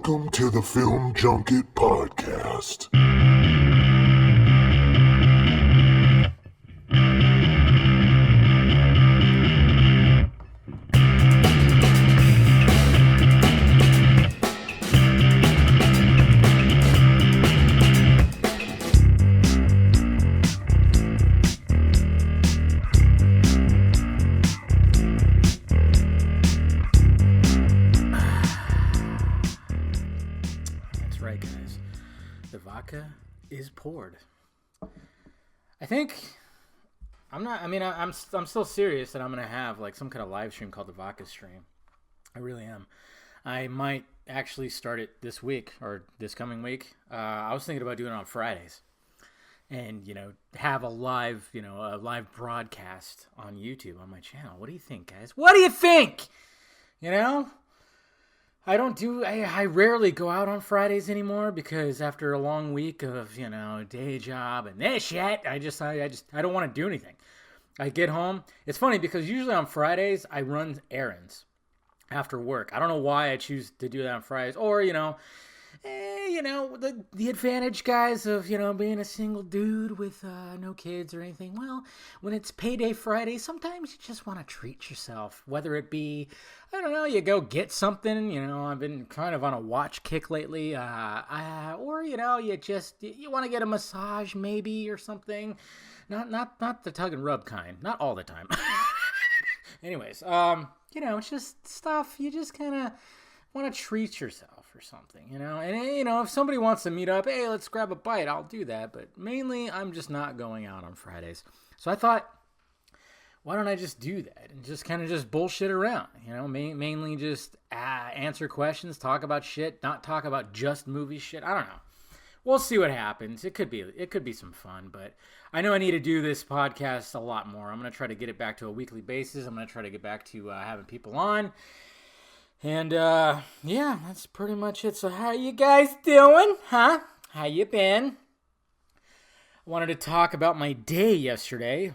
Welcome to the Film Junket podcast. Is poured. I'm still serious that I'm gonna have like some kind of live stream called the vodka stream. I really am. I might actually start it this week or this coming week. I was thinking about doing it on Fridays and have a live broadcast on YouTube on my channel. What do you think, guys? What do you think? I rarely go out on Fridays anymore because after a long week of, day job and this shit, I don't want to do anything. I get home. It's funny because usually on Fridays I run errands after work. I don't know why I choose to do that on Fridays or, the advantage, guys, of, being a single dude with no kids or anything. Well, when it's payday Friday, sometimes you just want to treat yourself, whether it be, I don't know, you go get something. I've been kind of on a watch kick lately, or you want to get a massage maybe or something. Not the tug and rub kind, not all the time. Anyways, it's just stuff you just kind of want to treat yourself or something, and if somebody wants to meet up, hey, let's grab a bite, I'll do that, but mainly I'm just not going out on Fridays. So I thought, why don't I just do that and just kind of just bullshit around, mainly just answer questions, talk about shit, not talk about just movie shit. I don't know. We'll see what happens. It could be some fun, but I know I need to do this podcast a lot more. I'm going to try to get it back to a weekly basis. I'm going to try to get back to having people on. And, that's pretty much it. So how you guys doing, huh? How you been? I wanted to talk about my day yesterday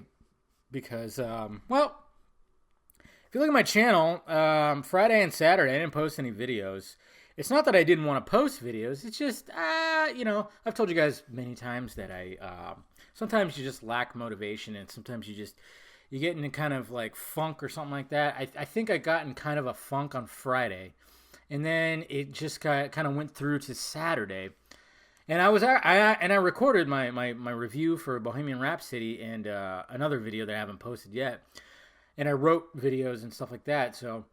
because, if you look at my channel, Friday and Saturday, I didn't post any videos. It's not that I didn't want to post videos. It's just, I've told you guys many times that sometimes you just lack motivation and sometimes you get in a kind of like funk or something like that. I think I got in kind of a funk on Friday, and then it just kind of went through to Saturday, and I recorded my review for Bohemian Rhapsody and another video that I haven't posted yet, and I wrote videos and stuff like that. So,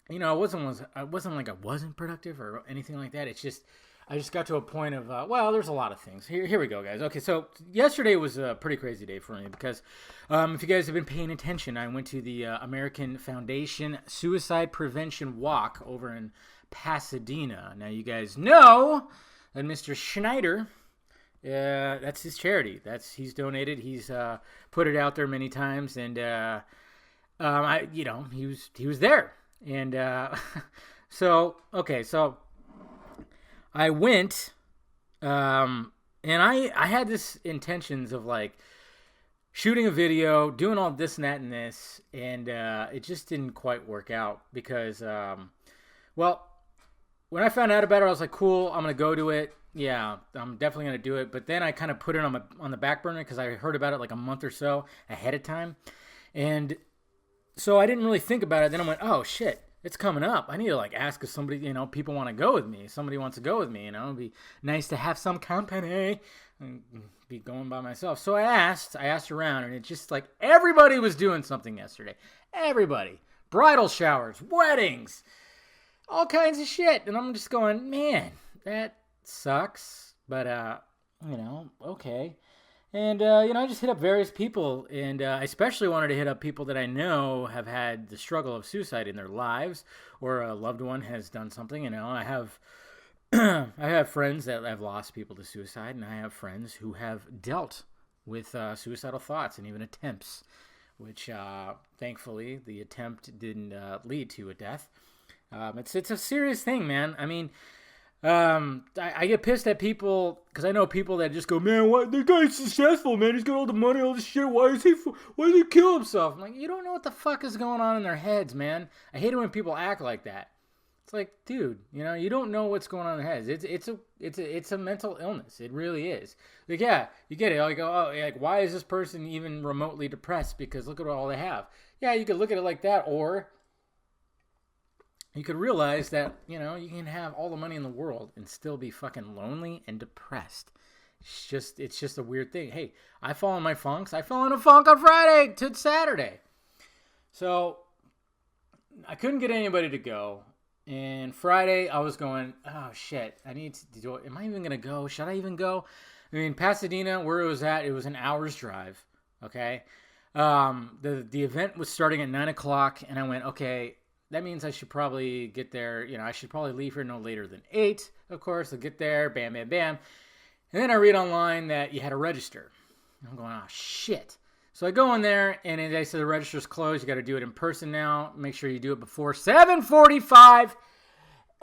I wasn't like I wasn't productive or anything like that. It's just I just got to a point of, there's a lot of things. Here we go, guys. Okay, so yesterday was a pretty crazy day for me because if you guys have been paying attention, I went to the American Foundation Suicide Prevention Walk over in Pasadena. Now, you guys know that Mr. Snyder, that's his charity. He's donated. He's put it out there many times, and he was there. And so I went, and I had this intentions of like shooting a video, doing all this and that and this, and it just didn't quite work out because, when I found out about it, I was like, cool, I'm gonna go to it. Yeah, I'm definitely gonna do it. But then I kind of put it on the back burner because I heard about it like a month or so ahead of time, and so I didn't really think about it. Then I went, oh shit. It's coming up. I need to like ask if somebody, people want to go with me. Somebody wants to go with me, it'd be nice to have some company and be going by myself. So I asked around, and it's just like everybody was doing something yesterday. Everybody. Bridal showers, weddings, all kinds of shit. And I'm just going, man, that sucks. But, okay. And, I just hit up various people, and I especially wanted to hit up people that I know have had the struggle of suicide in their lives, or a loved one has done something. I have I have friends that have lost people to suicide, and I have friends who have dealt with suicidal thoughts and even attempts, which thankfully the attempt didn't lead to a death. It's a serious thing, man. I mean, I get pissed at people because I know people that just go, man, what, the guy's successful, man, he's got all the money, all this shit, why does he kill himself? I'm like, you don't know what the fuck is going on in their heads, man. I hate it when people act like that. It's like, dude, you don't know what's going on in their heads. It's a mental illness. It really is. Like, yeah, you get it. Like, oh, like, why is this person even remotely depressed? Because look at all they have. Yeah, you could look at it like that, or you could realize that, you can have all the money in the world and still be fucking lonely and depressed. It's just a weird thing. Hey, I fall in my funks. I fell in a funk on Friday to Saturday. So I couldn't get anybody to go. And Friday, I was going, oh, shit, I need to do it. Am I even going to go? Should I even go? I mean, Pasadena, where it was at, it was an hour's drive, okay? The event was starting at 9 o'clock, and I went, okay, that means I should probably get there. I should probably leave here no later than 8, of course. I'll get there, bam, bam, bam. And then I read online that you had to register. I'm going, oh, shit. So I go in there, and they said the register's closed. You got to do it in person now. Make sure you do it before 7:45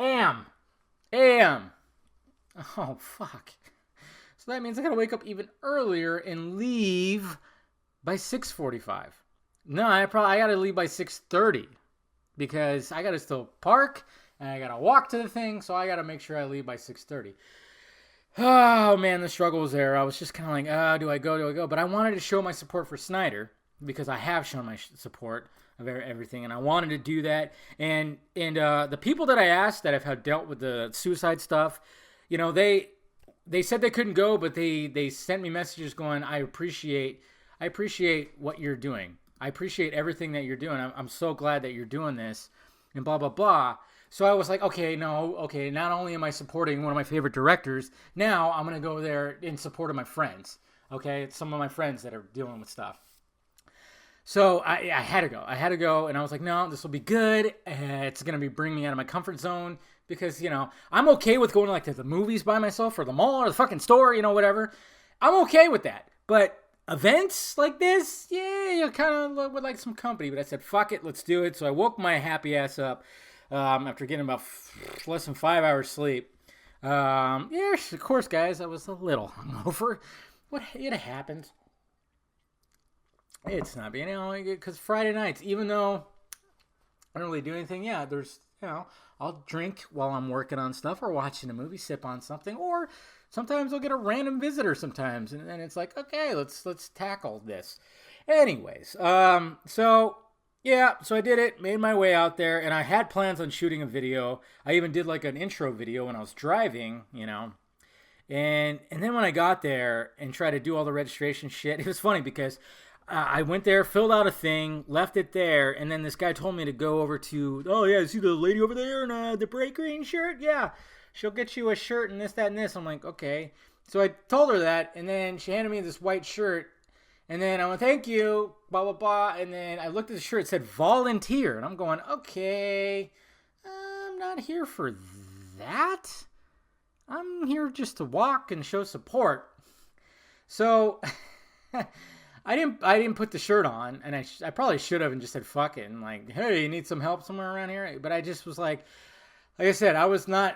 a.m. Oh, fuck. So that means I got to wake up even earlier and leave by 6:45. No, I got to leave by 6:30 because I got to still park, and I got to walk to the thing, so I got to make sure I leave by 6:30. Oh, man, the struggle was there. I was just kind of like, do I go? But I wanted to show my support for Snyder because I have shown my support of everything, and I wanted to do that. And the people that I asked that have dealt with the suicide stuff, they said they couldn't go, but they sent me messages going, I appreciate what you're doing. I appreciate everything that you're doing. I'm so glad that you're doing this, and blah, blah, blah. So I was like, not only am I supporting one of my favorite directors, now I'm going to go there in support of my friends, okay? Some of my friends that are dealing with stuff. So I had to go, and I was like, no, this will be good. It's going to bring me out of my comfort zone because, I'm okay with going to the movies by myself or the mall or the fucking store, whatever. I'm okay with that. But events like this, yeah, you kind of would like some company. But I said, fuck it, let's do it. So I woke my happy ass up. After getting about less than 5 hours sleep. Yes, of course, guys, I was a little hungover. It happens. It's not being, because Friday nights, even though I don't really do anything, there's, I'll drink while I'm working on stuff or watching a movie, sip on something, or sometimes I'll get a random visitor sometimes, and then it's like, okay, let's tackle this. Anyways, so I did it, made my way out there, and I had plans on shooting a video. I even did an intro video when I was driving, and then when I got there and tried to do all the registration shit, it was funny because I went there, filled out a thing, left it there, and then this guy told me to go over to, oh yeah, see the lady over there in the bright green shirt? Yeah, she'll get you a shirt and this, that, and this. I'm like, okay. So I told her that, and then she handed me this white shirt. And then I went, thank you, blah, blah, blah. And then I looked at the shirt, it said volunteer. And I'm going, okay, I'm not here for that. I'm here just to walk and show support. So I didn't put the shirt on. And I probably should have and just said, fuck it. And like, hey, you need some help somewhere around here? But I just was like I said,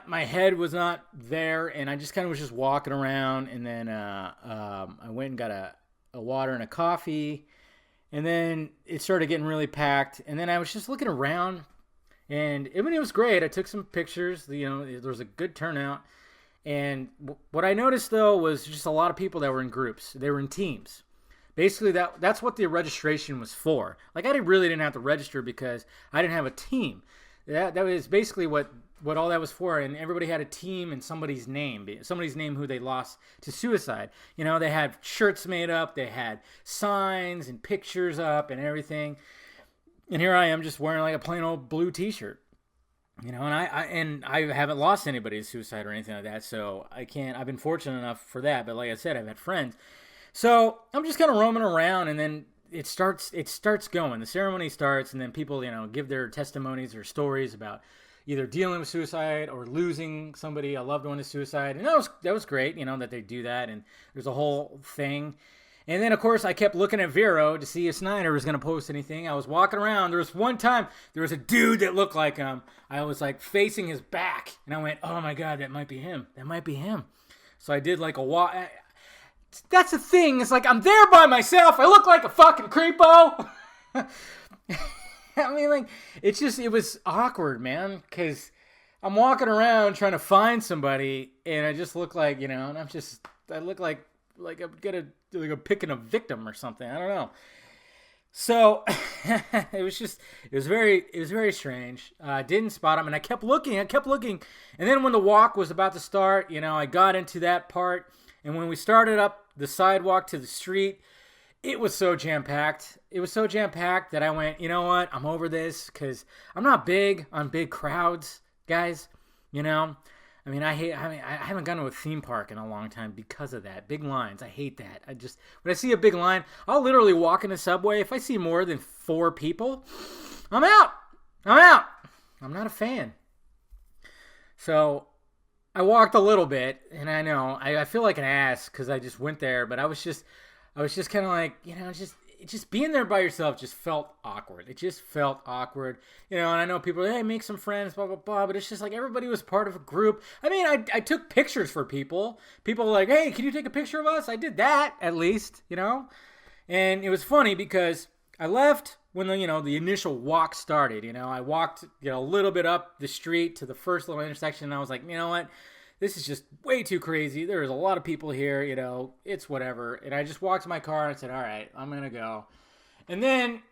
my head was not there. And I just kind of was just walking around. And then I went and got a water and a coffee, and then it started getting really packed, and then I was just looking around, and it was great. I took some pictures, there was a good turnout, and what I noticed though was just a lot of people that were in groups. They were in teams. Basically, that's what the registration was for. I really didn't have to register because I didn't have a team. That was basically what all that was for, and everybody had a team and somebody's name who they lost to suicide. They had shirts made up, they had signs and pictures up and everything. And here I am just wearing a plain old blue t-shirt. And I haven't lost anybody to suicide or anything like that, so I've been fortunate enough for that, but like I said, I've had friends. So I'm just kind of roaming around, and then it starts going. The ceremony starts, and then people, give their testimonies or stories about either dealing with suicide or losing somebody, a loved one to suicide. And that was great, that they do that. And there's a whole thing. And then, of course, I kept looking at Vero to see if Snyder was going to post anything. I was walking around. There was one time, there was a dude that looked like him. I was facing his back. And I went, oh my God, that might be him. That might be him. So I did a walk. That's the thing. It's I'm there by myself. I look like a fucking creepo. I mean, it was awkward, man, because I'm walking around trying to find somebody, and I just look like, and I look like I'm picking a victim or something. I don't know. So it was very strange. I didn't spot him, and I kept looking, and then when the walk was about to start, I got into that part, and when we started up the sidewalk to the street, it was so jam-packed. It was so jam-packed that I went, you know what? I'm over this, because I'm not big on big crowds, guys. I haven't gone to a theme park in a long time because of that. Big lines. I hate that. When I see a big line, I'll literally walk in the subway. If I see more than 4 people, I'm out. I'm not a fan. So I walked a little bit, and I know I feel like an ass because I just went there, but I was just kind of like, just being there by yourself just felt awkward. It just felt awkward. And I know people are, hey, make some friends, blah, blah, blah. But it's just like everybody was part of a group. I mean, I took pictures for people. People were like, hey, can you take a picture of us? I did that, at least, And it was funny because I left when the initial walk started. I walked, a little bit up the street to the first little intersection. And I was like, you know what? This is just way too crazy. There's a lot of people here, it's whatever. And I just walked to my car and I said, all right, I'm going to go. And then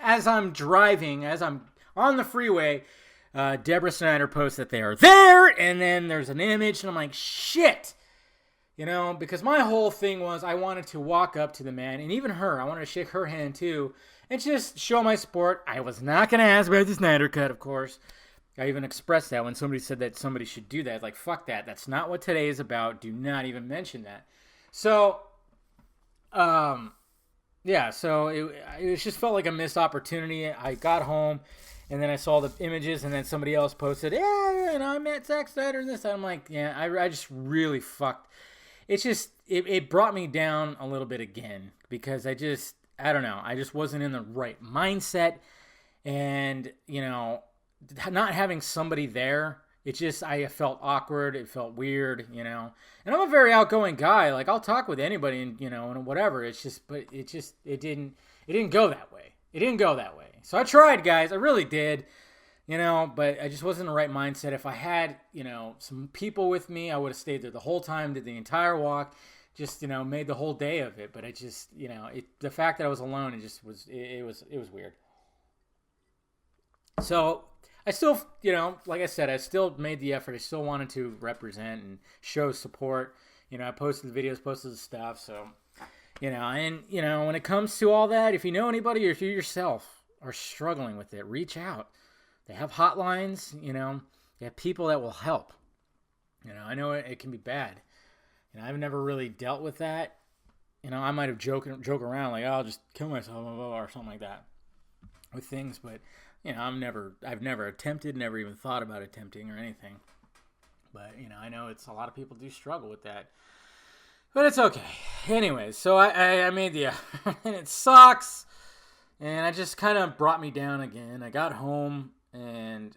as I'm driving, as I'm on the freeway, Deborah Snyder posts that they are there. And then there's an image and I'm like, shit. Because my whole thing was I wanted to walk up to the man and even her. I wanted to shake her hand too and just show my support. I was not going to ask about the Snyder Cut, of course. I even expressed that when somebody said that somebody should do that. Like, fuck that. That's not what today is about. Do not even mention that. So, so it just felt like a missed opportunity. I got home, and then I saw the images, and then somebody else posted, yeah, I met Zack Snyder and this. And I'm like, yeah, I just really fucked. It's just, it brought me down a little bit again, because I don't know. I just wasn't in the right mindset, and, not having somebody there, I felt awkward. It felt weird, and I'm a very outgoing guy. Like, I'll talk with anybody and, and whatever. It didn't go that way. It didn't go that way. So I tried, guys. I really did, but I just wasn't in the right mindset. If I had, some people with me, I would have stayed there the whole time, did the entire walk, just, made the whole day of it. But I just, the fact that I was alone, it was weird. So I still, like I said, I still made the effort. I still wanted to represent and show support. I posted the videos, posted the stuff. So, and, when it comes to all that, if you know anybody or if you yourself are struggling with it, reach out. They have hotlines, they have people that will help. I know it can be bad. I've never really dealt with that. I might have joke around like, oh, I'll just kill myself or something like that with things, but I've never attempted, never even thought about attempting or anything. But, I know a lot of people do struggle with that. But it's okay. Anyways, so I made the effort, and it sucks. And it just kind of brought me down again. I got home and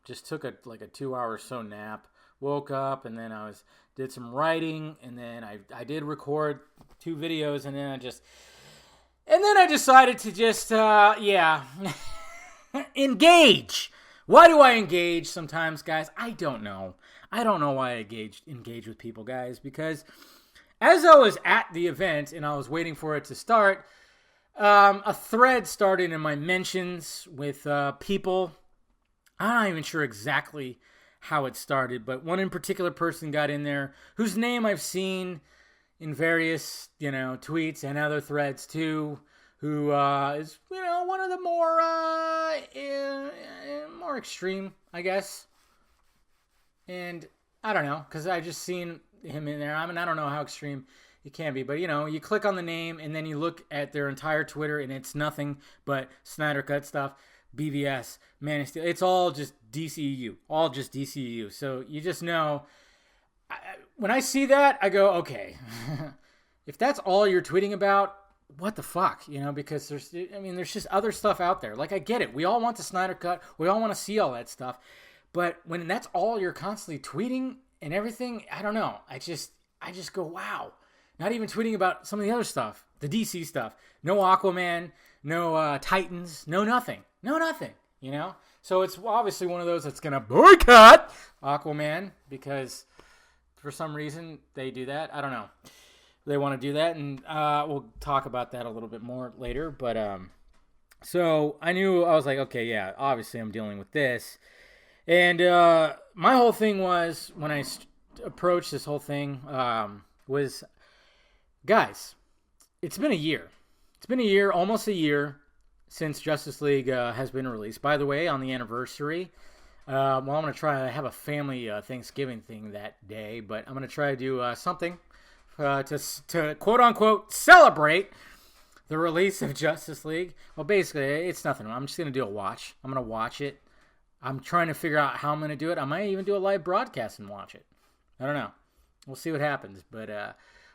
just took a 2-hour or so nap. Woke up, and then did some writing, and then I did record 2 videos, and then I decided to just, engage. Why do I engage sometimes, guys? I don't know. I don't know why I engage with people, guys, because as I was at the event and I was waiting for it to start, a thread started in my mentions with people. I'm not even sure exactly how it started, but one in particular person got in there whose name I've seen in various, tweets and other threads too, who is, one of the more extreme, I guess. And I don't know, because I just seen him in there. I mean, I don't know how extreme it can be, but you click on the name and then you look at their entire Twitter and it's nothing but Snyder Cut stuff, BVS, Man of Steel. It's all just DCEU, So you just know. When I see that, I go, okay, if that's all you're tweeting about, what the fuck, because there's just other stuff out there. Like, I get it. We all want the Snyder Cut. We all want to see all that stuff. But when that's all you're constantly tweeting and everything, I don't know. I just go, wow. Not even tweeting about some of the other stuff, the DC stuff. No Aquaman, no Titans, no nothing. So it's obviously one of those that's going to boycott Aquaman because for some reason they do that. I don't know. They want to do that, and we'll talk about that a little bit more later. But so I was like, okay, yeah, obviously I'm dealing with this. And my whole thing was, when I approached this whole thing, was, guys, it's been a year. It's been a year, almost a year, since Justice League has been released. By the way, on the anniversary, I'm going to try to have a family Thanksgiving thing that day, but I'm going to try to do something to quote-unquote celebrate the release of Justice League. Well, basically, it's nothing. I'm just going to do a watch. I'm going to watch it. I'm trying to figure out how I'm going to do it. I might even do a live broadcast and watch it. I don't know. We'll see what happens. But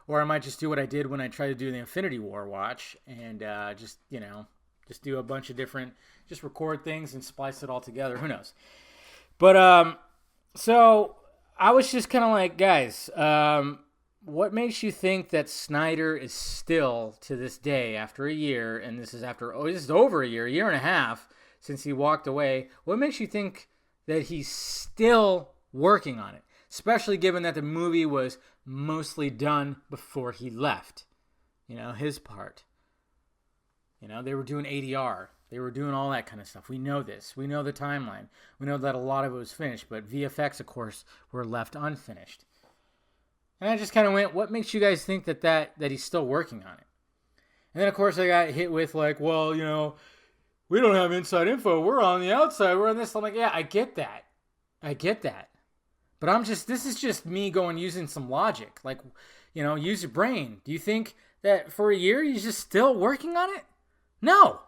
or I might just do what I did when I tried to do the Infinity War watch and just do a bunch of different, just record things and splice it all together. Who knows? But so I was just kind of like, guys, what makes you think that Snyder is still, to this day, after a year, and this is over a year and a half since he walked away, what makes you think that he's still working on it? Especially given that the movie was mostly done before he left. His part. They were doing ADR. They were doing all that kind of stuff. We know this. We know the timeline. We know that a lot of it was finished, but VFX, of course, were left unfinished. And I just kind of went, what makes you guys think that he's still working on it? And then, of course, I got hit with like, well, we don't have inside info. We're on the outside. We're on this. I'm like, yeah, I get that. But this is just me using some logic. Like, use your brain. Do you think that for a year he's just still working on it? No.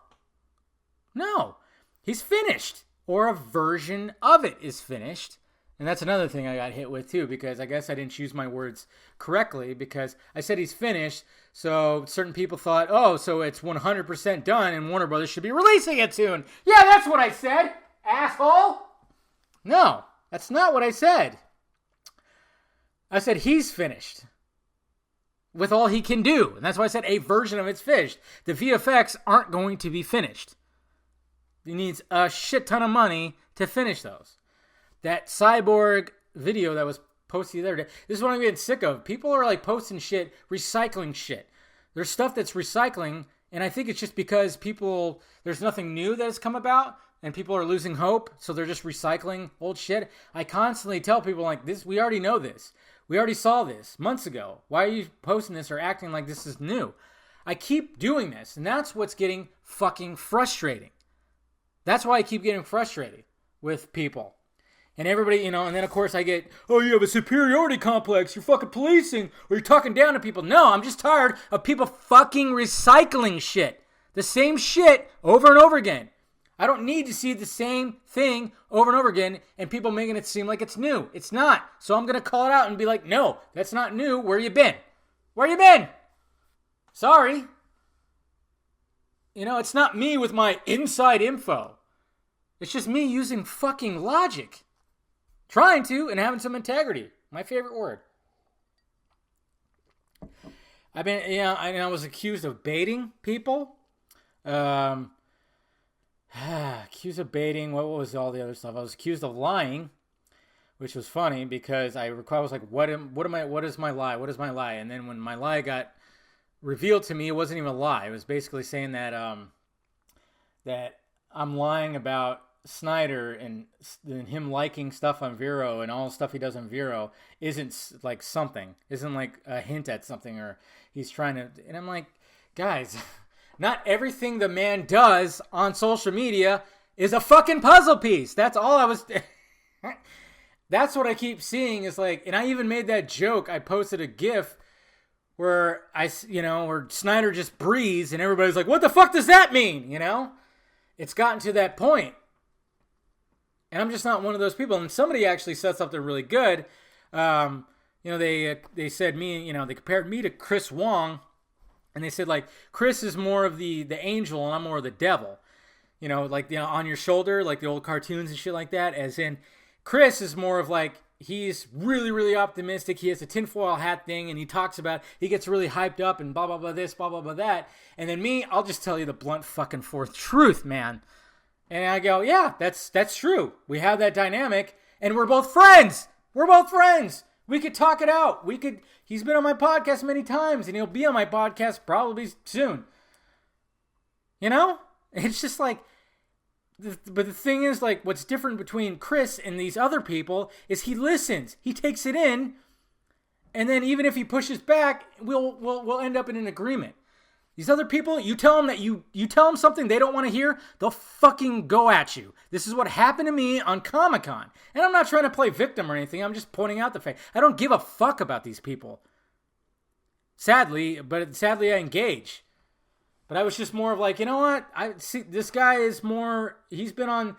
He's finished. Or a version of it is finished. And that's another thing I got hit with too, because I guess I didn't choose my words correctly, because I said he's finished, so certain people thought, oh, so it's 100% done and Warner Brothers should be releasing it soon. Yeah, that's what I said, asshole! No, that's not what I said. I said he's finished with all he can do, and that's why I said a version of it's finished. The VFX aren't going to be finished. He needs a shit ton of money to finish those. That Cyborg video that was posted the other day, this is what I'm getting sick of. People are like posting shit, recycling shit. There's stuff that's recycling, and I think it's just because there's nothing new that has come about, and people are losing hope, so they're just recycling old shit. I constantly tell people like this, we already know this. We already saw this months ago. Why are you posting this or acting like this is new? I keep doing this, and that's what's getting fucking frustrating. That's why I keep getting frustrated with people. And everybody, and then of course I get, oh, you have a superiority complex, you're fucking policing, or you're talking down to people. No, I'm just tired of people fucking recycling shit. The same shit over and over again. I don't need to see the same thing over and over again and people making it seem like it's new. It's not. So I'm going to call it out and be like, no, that's not new. Where you been? Where you been? Sorry. It's not me with my inside info. It's just me using fucking logic. Trying to, and having some integrity. My favorite word. I was accused of baiting people. Accused of baiting. What was all the other stuff? I was accused of lying, which was funny because I was like, what is my lie? What is my lie? And then when my lie got revealed to me, it wasn't even a lie. It was basically saying that that I'm lying about Snyder and him liking stuff on Vero and all the stuff he does on Vero isn't like something, isn't like a hint at something, or he's trying to, and I'm like, guys, not everything the man does on social media is a fucking puzzle piece. That's all I was, that's what I keep seeing is like, and I even made that joke. I posted a GIF where where Snyder just breathes and everybody's like, what the fuck does that mean? It's gotten to that point. And I'm just not one of those people. And somebody actually said something really good. They said they compared me to Chris Wong. And they said, like, Chris is more of the angel and I'm more of the devil. On your shoulder, like the old cartoons and shit like that. As in, Chris is more of like, he's really, really optimistic. He has a tinfoil hat thing and he talks about, he gets really hyped up and blah, blah, blah this, blah, blah, blah that. And then me, I'll just tell you the blunt fucking fourth truth, man. And I go, yeah, that's true. We have that dynamic, and we're both friends. We're both friends. We could talk it out. He's been on my podcast many times, and he'll be on my podcast probably soon. You know? It's just like, but the thing is, like, what's different between Chris and these other people is he listens. He takes it in, and then even if he pushes back, we'll end up in an agreement. These other people, you tell them that you tell them something they don't want to hear, they'll fucking go at you. This is what happened to me on Comic-Con. And I'm not trying to play victim or anything. I'm just pointing out the fact. I don't give a fuck about these people. Sadly I engage. But I was just more of like, you know what? I see this guy is more, he's been on,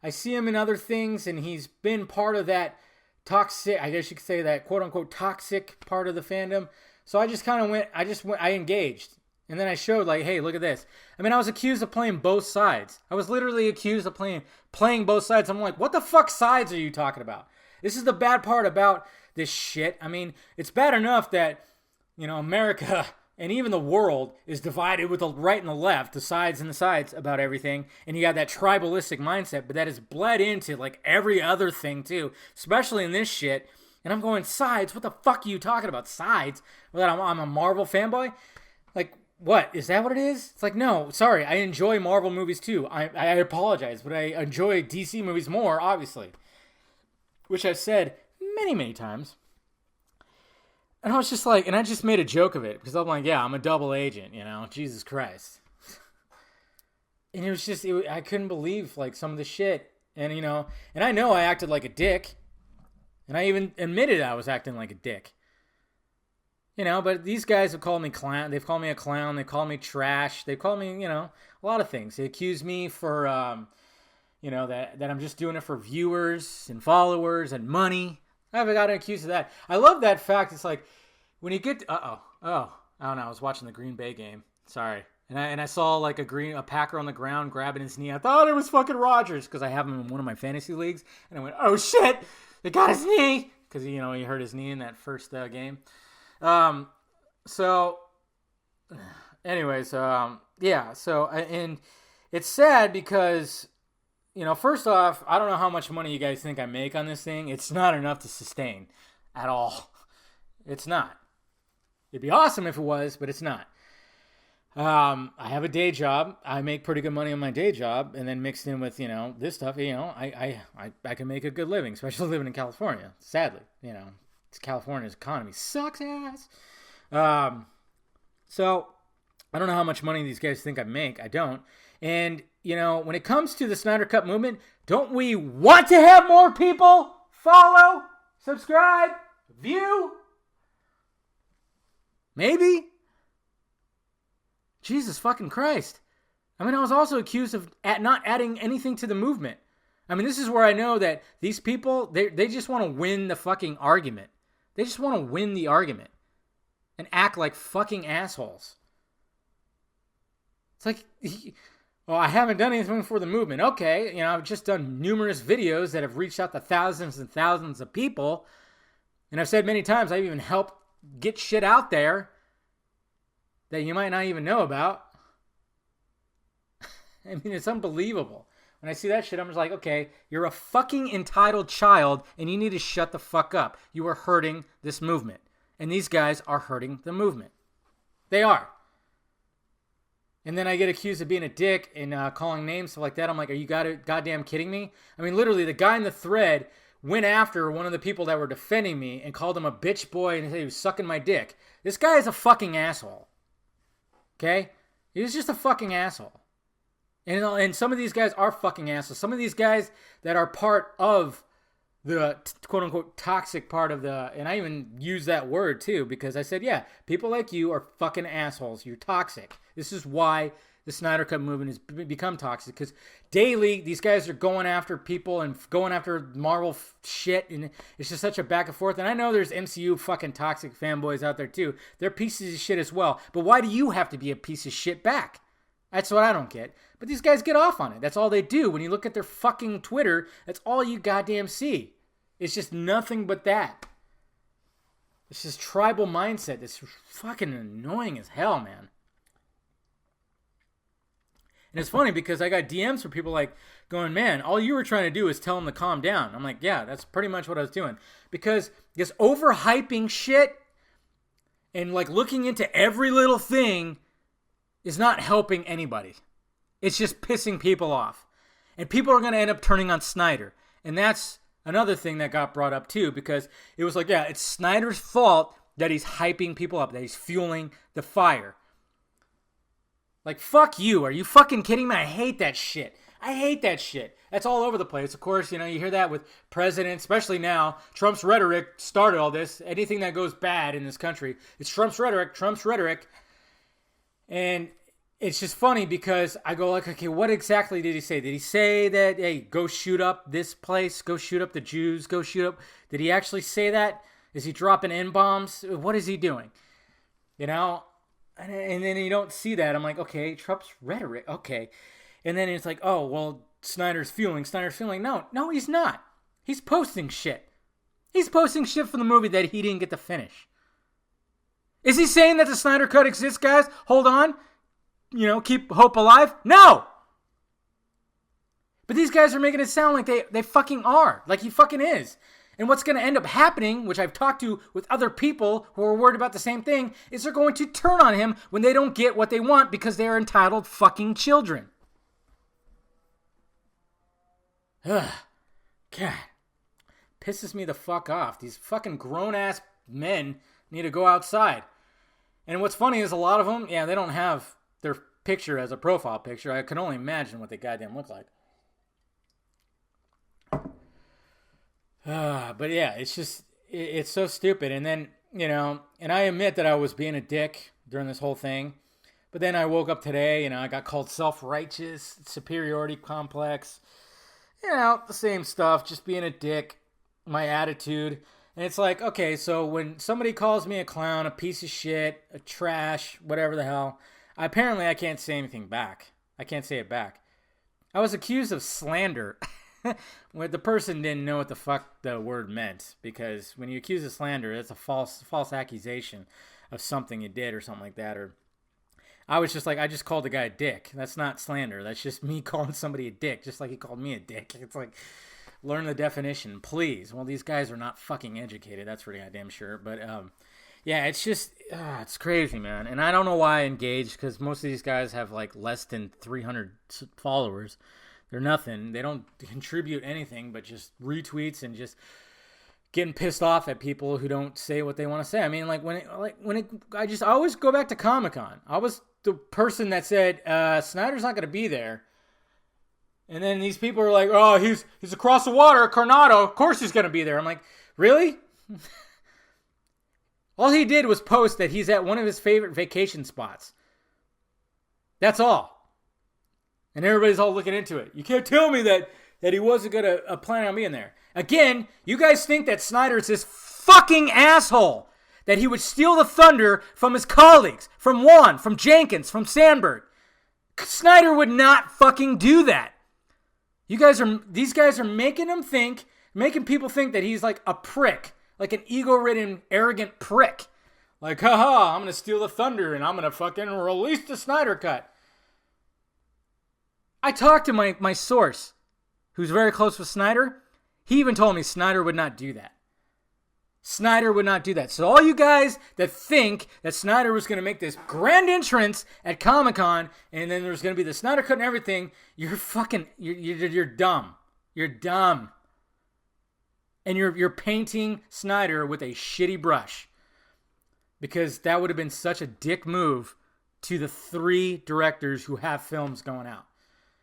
I see him in other things, and he's been part of that toxic, I guess you could say that quote unquote toxic part of the fandom. So I just kind of I engaged. And then I showed, like, hey, look at this. I mean, I was accused of playing both sides. I was literally accused of playing both sides. I'm like, what the fuck sides are you talking about? This is the bad part about this shit. I mean, it's bad enough that, you know, America and even the world is divided with the right and the left, the sides and the sides about everything. And you got that tribalistic mindset, but that is bled into, like, every other thing, too. Especially in this shit. And I'm going, sides? What the fuck are you talking about? Sides? Well, I'm a Marvel fanboy? Like, what? Is that what it is? It's like, no, sorry. I enjoy Marvel movies too. I apologize, but I enjoy DC movies more, obviously. Which I've said many, many times. And I was just like, and I just made a joke of it. Because I'm like, yeah, I'm a double agent, you know? Jesus Christ. And it was just, I couldn't believe, like, some of the shit. And, you know, and I know I acted like a dick. And I even admitted I was acting like a dick. You know, but these guys have called me clown. They've called me a clown. They call me trash. They call me, you know, a lot of things. They accuse me for, you know, that I'm just doing it for viewers and followers and money. I haven't gotten accused of that. I love that fact. It's like when you get, I don't know. I was watching the Green Bay game. Sorry. And I saw like a Packer on the ground grabbing his knee. I thought it was fucking Rodgers because I have him in one of my fantasy leagues. And I went, oh shit, they got his knee. Because, you know, he hurt his knee in that first game. So anyways, yeah, so, and it's sad because, you know, first off, I don't know how much money you guys think I make on this thing. It's not enough to sustain at all. It's not. It'd be awesome if it was, but it's not. I have a day job. I make pretty good money on my day job, and then mixed in with, you know, this stuff, you know, I can make a good living, especially living in California, sadly, you know. California's economy sucks ass. So I don't know how much money these guys think I make. I don't. And, you know, when it comes to the Snyder Cut movement, don't we want to have more people follow, subscribe, view? Maybe. Jesus fucking Christ. I mean, I was also accused of not adding anything to the movement. I mean, this is where I know that these people, they just want to win the fucking argument. They just want to win the argument and act like fucking assholes. It's like, well, I haven't done anything for the movement. Okay, you know, I've just done numerous videos that have reached out to thousands and thousands of people. And I've said many times, I've even helped get shit out there that you might not even know about. I mean, it's unbelievable. When I see that shit, I'm just like, okay, you're a fucking entitled child, and you need to shut the fuck up. You are hurting this movement. And these guys are hurting the movement. They are. And then I get accused of being a dick and calling names, stuff like that. I'm like, are you goddamn kidding me? I mean, literally, the guy in the thread went after one of the people that were defending me and called him a bitch boy and said he was sucking my dick. This guy is a fucking asshole. Okay? He's just a fucking asshole. And some of these guys are fucking assholes. Some of these guys that are part of the quote-unquote toxic part of the... And I even use that word, too, because I said, yeah, people like you are fucking assholes. You're toxic. This is why the Snyder Cut movement has become toxic, because daily these guys are going after people and going after Marvel shit, and it's just such a back and forth. And I know there's MCU fucking toxic fanboys out there, too. They're pieces of shit as well. But why do you have to be a piece of shit back? That's what I don't get. But these guys get off on it. That's all they do. When you look at their fucking Twitter, that's all you goddamn see. It's just nothing but that. It's just tribal mindset. It's fucking annoying as hell, man. And it's funny because I got DMs from people like going, man, all you were trying to do is tell him to calm down. I'm like, yeah, that's pretty much what I was doing. Because this overhyping shit and like looking into every little thing is not helping anybody. It's just pissing people off. And people are going to end up turning on Snyder. And that's another thing that got brought up too, because it was like, yeah, it's Snyder's fault that he's hyping people up, that he's fueling the fire. Like, fuck you. Are you fucking kidding me? I hate that shit. I hate that shit. That's all over the place. Of course, you know, you hear that with presidents, especially now. Trump's rhetoric started all this. Anything that goes bad in this country, it's Trump's rhetoric, Trump's rhetoric. And it's just funny because I go like, okay, what exactly did he say? Did he say that, hey, go shoot up this place, go shoot up the Jews, go shoot up? Did he actually say that? Is he dropping N-bombs? What is he doing? You know? And then you don't see that. I'm like, okay, Trump's rhetoric, okay. And then it's like, oh, well, Snyder's fueling. No, he's not. He's posting shit. He's posting shit from the movie that he didn't get to finish. Is he saying that the Snyder Cut exists, guys? Hold on. You know, keep hope alive? No! But these guys are making it sound like they fucking are. Like he fucking is. And what's going to end up happening, which I've talked to with other people who are worried about the same thing, is they're going to turn on him when they don't get what they want because they are entitled fucking children. Ugh. God. Pisses me the fuck off. These fucking grown-ass men need to go outside. And what's funny is a lot of them, yeah, they don't have their picture as a profile picture. I can only imagine what they goddamn look like. But yeah, it's just, it's so stupid. And then, you know, and I admit that I was being a dick during this whole thing. But then I woke up today, you know, I got called self-righteous, superiority complex. You know, the same stuff, just being a dick, my attitude. And it's like, okay, so when somebody calls me a clown, a piece of shit, a trash, whatever the hell, apparently I can't say anything back. I can't say it back. I was accused of slander. When the person didn't know what the fuck the word meant, because when you accuse of slander, it's a false accusation of something you did or something like that. Or I was just like, I just called the guy a dick. That's not slander. That's just me calling somebody a dick, just like he called me a dick. It's like, learn the definition, please. Well, these guys are not fucking educated. That's for goddamn sure. But yeah, it's just, it's crazy, man. And I don't know why I engaged, because most of these guys have like less than 300 followers. They're nothing. They don't contribute anything but just retweets and just getting pissed off at people who don't say what they want to say. I mean, I always go back to Comic-Con. I was the person that said Snyder's not going to be there, and then these people are like, oh, he's across the water, Coronado. Of course he's going to be there. I'm like, really? All he did was post that he's at one of his favorite vacation spots. That's all. And everybody's all looking into it. You can't tell me that he wasn't going to plan on being there. Again, you guys think that Snyder's this fucking asshole. That he would steal the thunder from his colleagues. From Wan, from Jenkins, from Sandberg. Snyder would not fucking do that. These guys are making people think that he's like a prick. Like an ego-ridden, arrogant prick. Like, haha, I'm going to steal the thunder and I'm going to fucking release the Snyder Cut. I talked to my source, who's very close with Snyder. He even told me Snyder would not do that. Snyder would not do that. So all you guys that think that Snyder was going to make this grand entrance at Comic-Con and then there's going to be the Snyder Cut and everything, you're dumb. You're dumb. And you're painting Snyder with a shitty brush. Because that would have been such a dick move to the 3 directors who have films going out.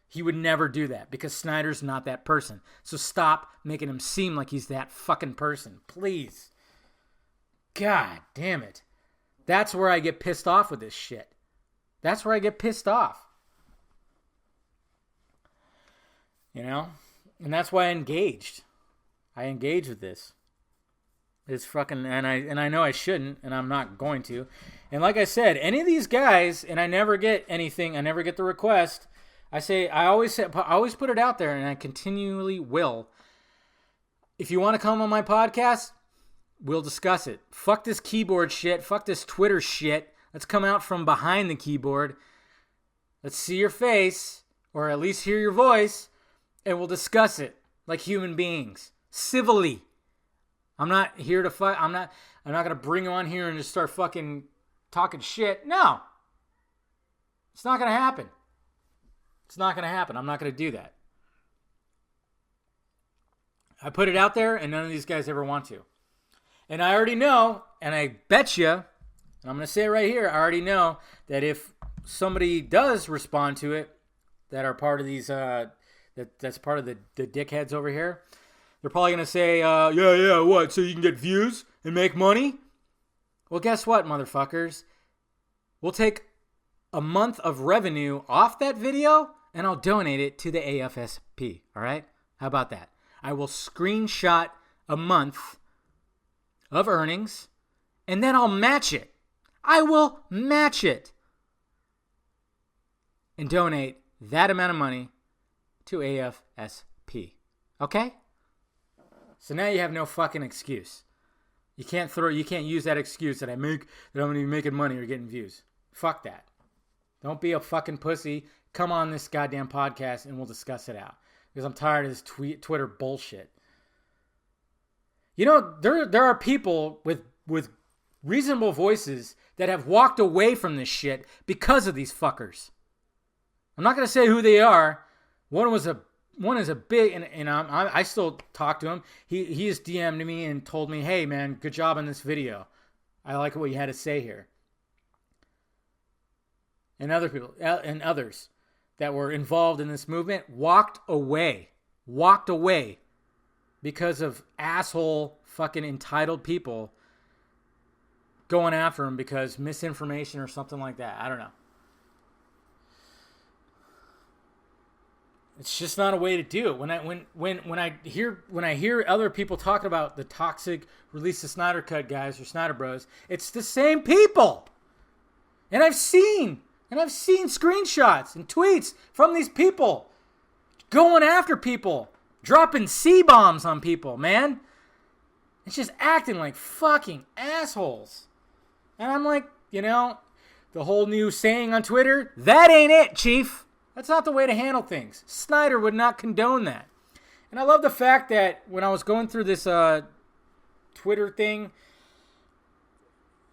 He would never do that because Snyder's not that person. So stop making him seem like he's that fucking person. Please. God damn it. That's where I get pissed off with this shit. That's where I get pissed off. You know? And that's why I engaged. I engaged with this. It's fucking, and I know I shouldn't, and I'm not going to. And like I said, any of these guys, and I never get anything, I never get the request. I always put it out there, and I continually will. If you want to come on my podcast, we'll discuss it. Fuck this keyboard shit. Fuck this Twitter shit. Let's come out from behind the keyboard. Let's see your face, or at least hear your voice, and we'll discuss it like human beings, civilly. I'm not here to fight. I'm not going to bring you on here and just start fucking talking shit. No. It's not going to happen. It's not going to happen. I'm not going to do that. I put it out there, and none of these guys ever want to. And I already know, and I bet you, and I'm going to say it right here, I already know that if somebody does respond to it, that are part of these, that's part of the dickheads over here, they're probably going to say, yeah, what, so you can get views and make money? Well, guess what, motherfuckers? We'll take a month of revenue off that video, and I'll donate it to the AFSP, all right? How about that? I will screenshot a month of earnings, and then I'll match it. I will match it and donate that amount of money to AFSP. Okay? So now you have no fucking excuse. You can't use that excuse that I'm going to be making money or getting views. Fuck that. Don't be a fucking pussy. Come on this goddamn podcast and we'll discuss it out. Because I'm tired of this Twitter bullshit. You know, there are people with reasonable voices that have walked away from this shit because of these fuckers. I'm not gonna say who they are. One is a big, and I still talk to him. He has DM'd me and told me, "Hey man, good job on this video. I like what you had to say here." And other people and others that were involved in this movement walked away because of asshole fucking entitled people going after him because misinformation or something like that. I don't know. It's just not a way to do it. When I hear other people talking about the toxic release the Snyder Cut guys or Snyder Bros, it's the same people. And I've seen screenshots and tweets from these people going after people, dropping C-bombs on people, man. It's just acting like fucking assholes. And I'm like, the whole new saying on Twitter, that ain't it, chief. That's not the way to handle things. Snyder would not condone that. And I love the fact that when I was going through this Twitter thing,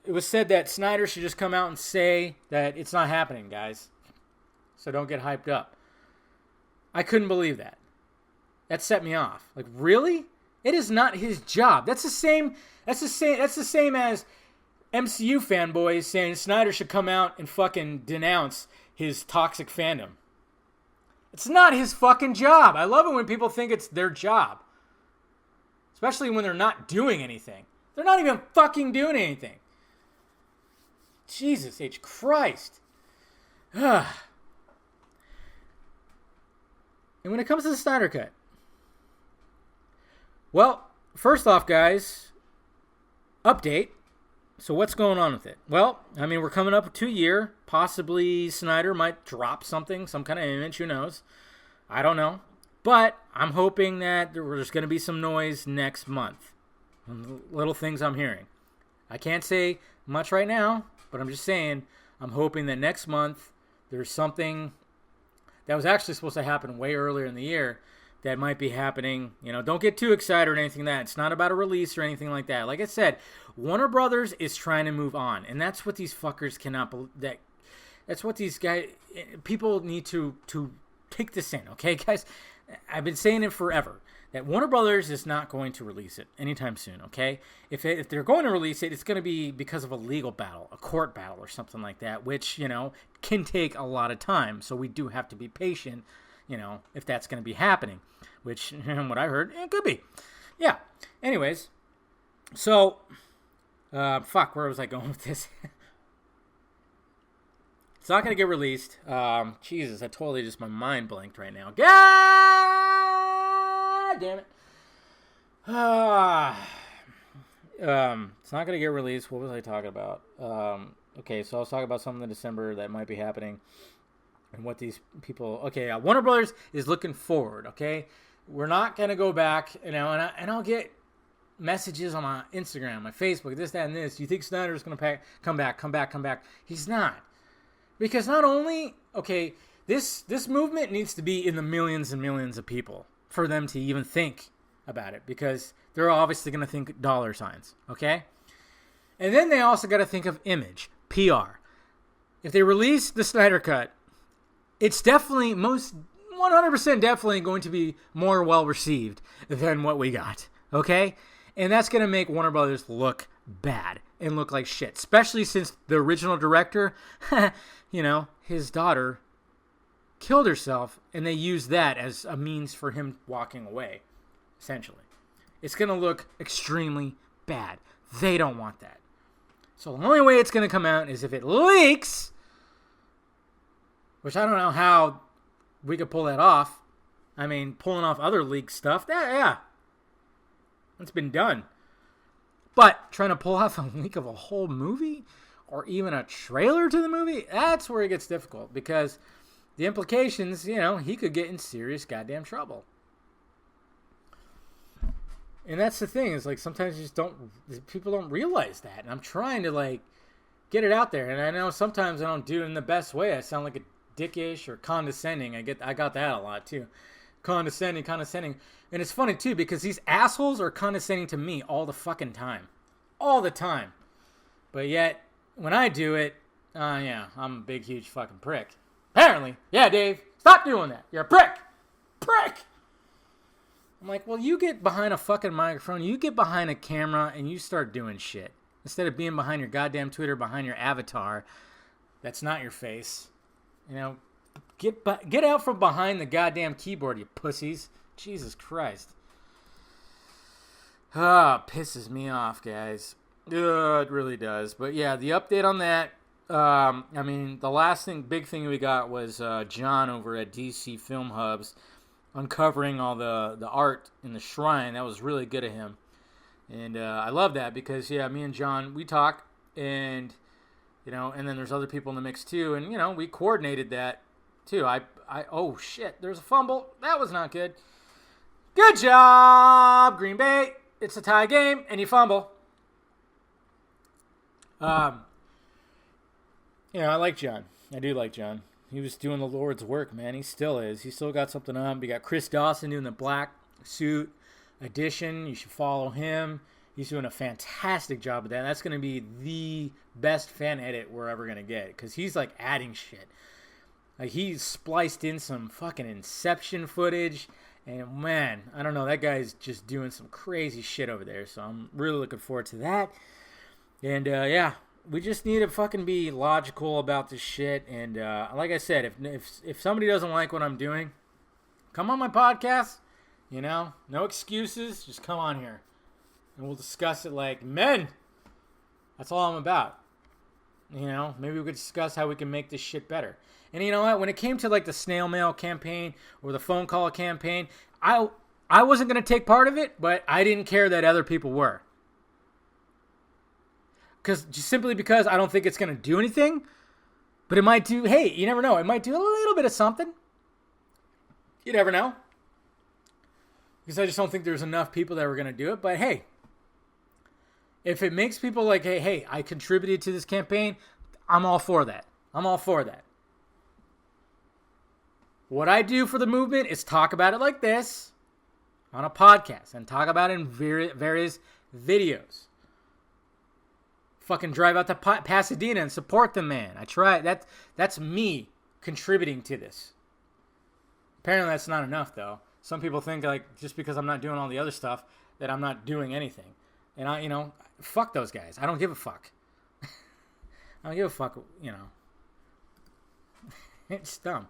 it was said that Snyder should just come out and say that it's not happening, guys. So don't get hyped up. I couldn't believe that. That set me off. Like, really? It is not his job. That's the same as MCU fanboys saying Snyder should come out and fucking denounce his toxic fandom. It's not his fucking job. I love it when people think it's their job. Especially when they're not doing anything. They're not even fucking doing anything. Jesus H. Christ. And when it comes to the Snyder Cut, well, first off, guys, update. So what's going on with it? Well, I mean, we're coming up to a year. Possibly Snyder might drop something, some kind of image, who knows? I don't know. But I'm hoping that there's going to be some noise next month. Little things I'm hearing. I can't say much right now, but I'm just saying I'm hoping that next month there's something that was actually supposed to happen way earlier in the year that might be happening. Don't get too excited or anything like that. It's not about a release or anything like that. Like I said, Warner Brothers is trying to move on, and that's what these fuckers cannot believe. That's what these guys, people need to take this in, okay, guys? I've been saying it forever, that Warner Brothers is not going to release it anytime soon, okay? If they're going to release it, it's going to be because of a legal battle, a court battle or something like that, which, can take a lot of time. So we do have to be patient, if that's going to be happening, which, what I heard, it could be. Yeah. Anyways, so, where was I going with this? It's not going to get released. Jesus, my mind blanked right now. God damn it. It's not going to get released. What was I talking about? Okay, so I was talking about something in December that might be happening. And what these people... Okay, Warner Brothers is looking forward, okay? We're not going to go back, and I'll get messages on my Instagram, my Facebook, this, that, and this. You think Snyder's going to come back? He's not. Because not only... Okay, This movement needs to be in the millions and millions of people for them to even think about it, because they're obviously going to think dollar signs, okay? And then they also got to think of image, PR. If they release the Snyder Cut, it's definitely 100% definitely going to be more well received than what we got, okay? And that's going to make Warner Brothers look bad and look like shit, especially since the original director, his daughter killed herself, and they used that as a means for him walking away, essentially. It's going to look extremely bad. They don't want that. So the only way it's going to come out is if it leaks, which I don't know how we could pull that off. I mean, pulling off other leaked stuff, yeah, it's been done. But trying to pull off a leak of a whole movie or even a trailer to the movie, that's where it gets difficult, because the implications, he could get in serious goddamn trouble. And that's the thing, is like sometimes people don't realize that. And I'm trying to get it out there. And I know sometimes I don't do it in the best way. I sound like a dickish or condescending. I got that a lot too. Condescending. And it's funny too, because these assholes are condescending to me all the fucking time. All the time. But yet, when I do it, I'm a big, huge fucking prick. Apparently. Yeah, Dave, stop doing that. You're a prick. I'm like, well, you get behind a fucking microphone, you get behind a camera, and you start doing shit. Instead of being behind your goddamn Twitter, behind your avatar, that's not your face. Get out from behind the goddamn keyboard, you pussies. Jesus Christ. Pisses me off, guys. It really does. But yeah, the update on that, the last big thing we got was John over at DC Film Hubs uncovering all the art in the shrine. That was really good of him. And I love that because, me and John, we talk, and, and then there's other people in the mix too. And, we coordinated that too. Oh shit, there's a fumble. That was not good. Good job, Green Bay. It's a tie game, and you fumble. I like John. I do like John. He was doing the Lord's work, man. He still is. He still got something on. We got Chris Dawson doing the black suit edition. You should follow him. He's doing a fantastic job of that. That's going to be the best fan edit we're ever going to get, because he's adding shit. He's spliced in some fucking Inception footage. And man, I don't know. That guy's just doing some crazy shit over there. So I'm really looking forward to that. And we just need to fucking be logical about this shit. And like I said, if somebody doesn't like what I'm doing, come on my podcast. No excuses. Just come on here, and we'll discuss it like men. That's all I'm about. Maybe we could discuss how we can make this shit better. And you know what? When it came to the snail mail campaign or the phone call campaign, I wasn't going to take part of it, but I didn't care that other people were. Simply because I don't think it's going to do anything, but it might do, hey, you never know. It might do a little bit of something. You never know. Because I just don't think there's enough people that were going to do it. But hey, if it makes people hey, I contributed to this campaign, I'm all for that. What I do for the movement is talk about it like this on a podcast and talk about it in various videos. Fucking drive out to Pasadena and support the man. I try. That's me contributing to this. Apparently that's not enough, though. Some people think just because I'm not doing all the other stuff that I'm not doing anything. And fuck those guys. I don't give a fuck. I don't give a fuck, It's dumb.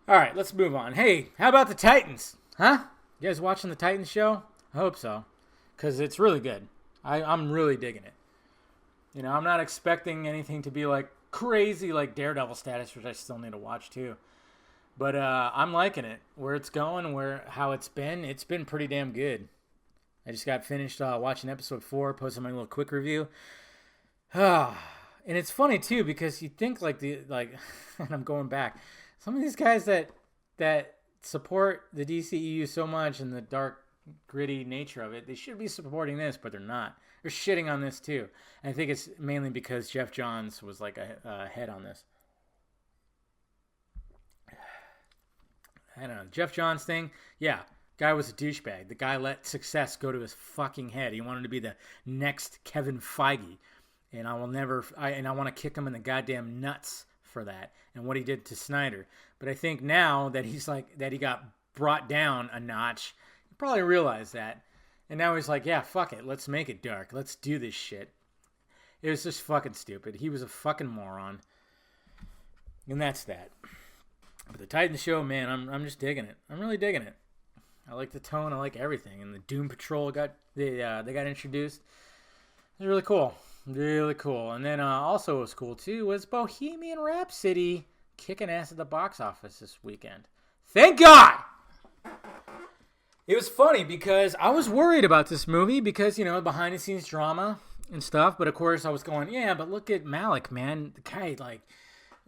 All right, let's move on. Hey, how about the Titans? Huh? You guys watching the Titans show? I hope so, because it's really good. I'm really digging it. I'm not expecting anything to be crazy Daredevil status, which I still need to watch too. But I'm liking it. Where it's going, how it's been pretty damn good. I just got finished watching episode 4, posted my little quick review. And it's funny too, because you think and I'm going back. Some of these guys that support the DCEU so much and the dark, gritty nature of it, they should be supporting this, but they're not. They're shitting on this too. And I think it's mainly because Jeff Johns was a head on this. I don't know, Jeff Johns thing. Yeah, guy was a douchebag. The guy let success go to his fucking head. He wanted to be the next Kevin Feige, and I want to kick him in the goddamn nuts for that and what he did to Snyder. But I think now that he got brought down a notch, he probably realized that, and now he's like, yeah, fuck it, let's make it dark. Let's do this shit. It was just fucking stupid. He was a fucking moron. And that's that. But the Titan show, man, I'm just digging it. I'm really digging it. I like the tone. I like everything. And the Doom Patrol got introduced. It was really cool. Really cool. And then also what was cool too was Bohemian Rhapsody kicking ass at the box office this weekend. Thank God! It was funny because I was worried about this movie because, behind the scenes drama and stuff. But of course I was going, yeah, but look at Malik, man. The guy,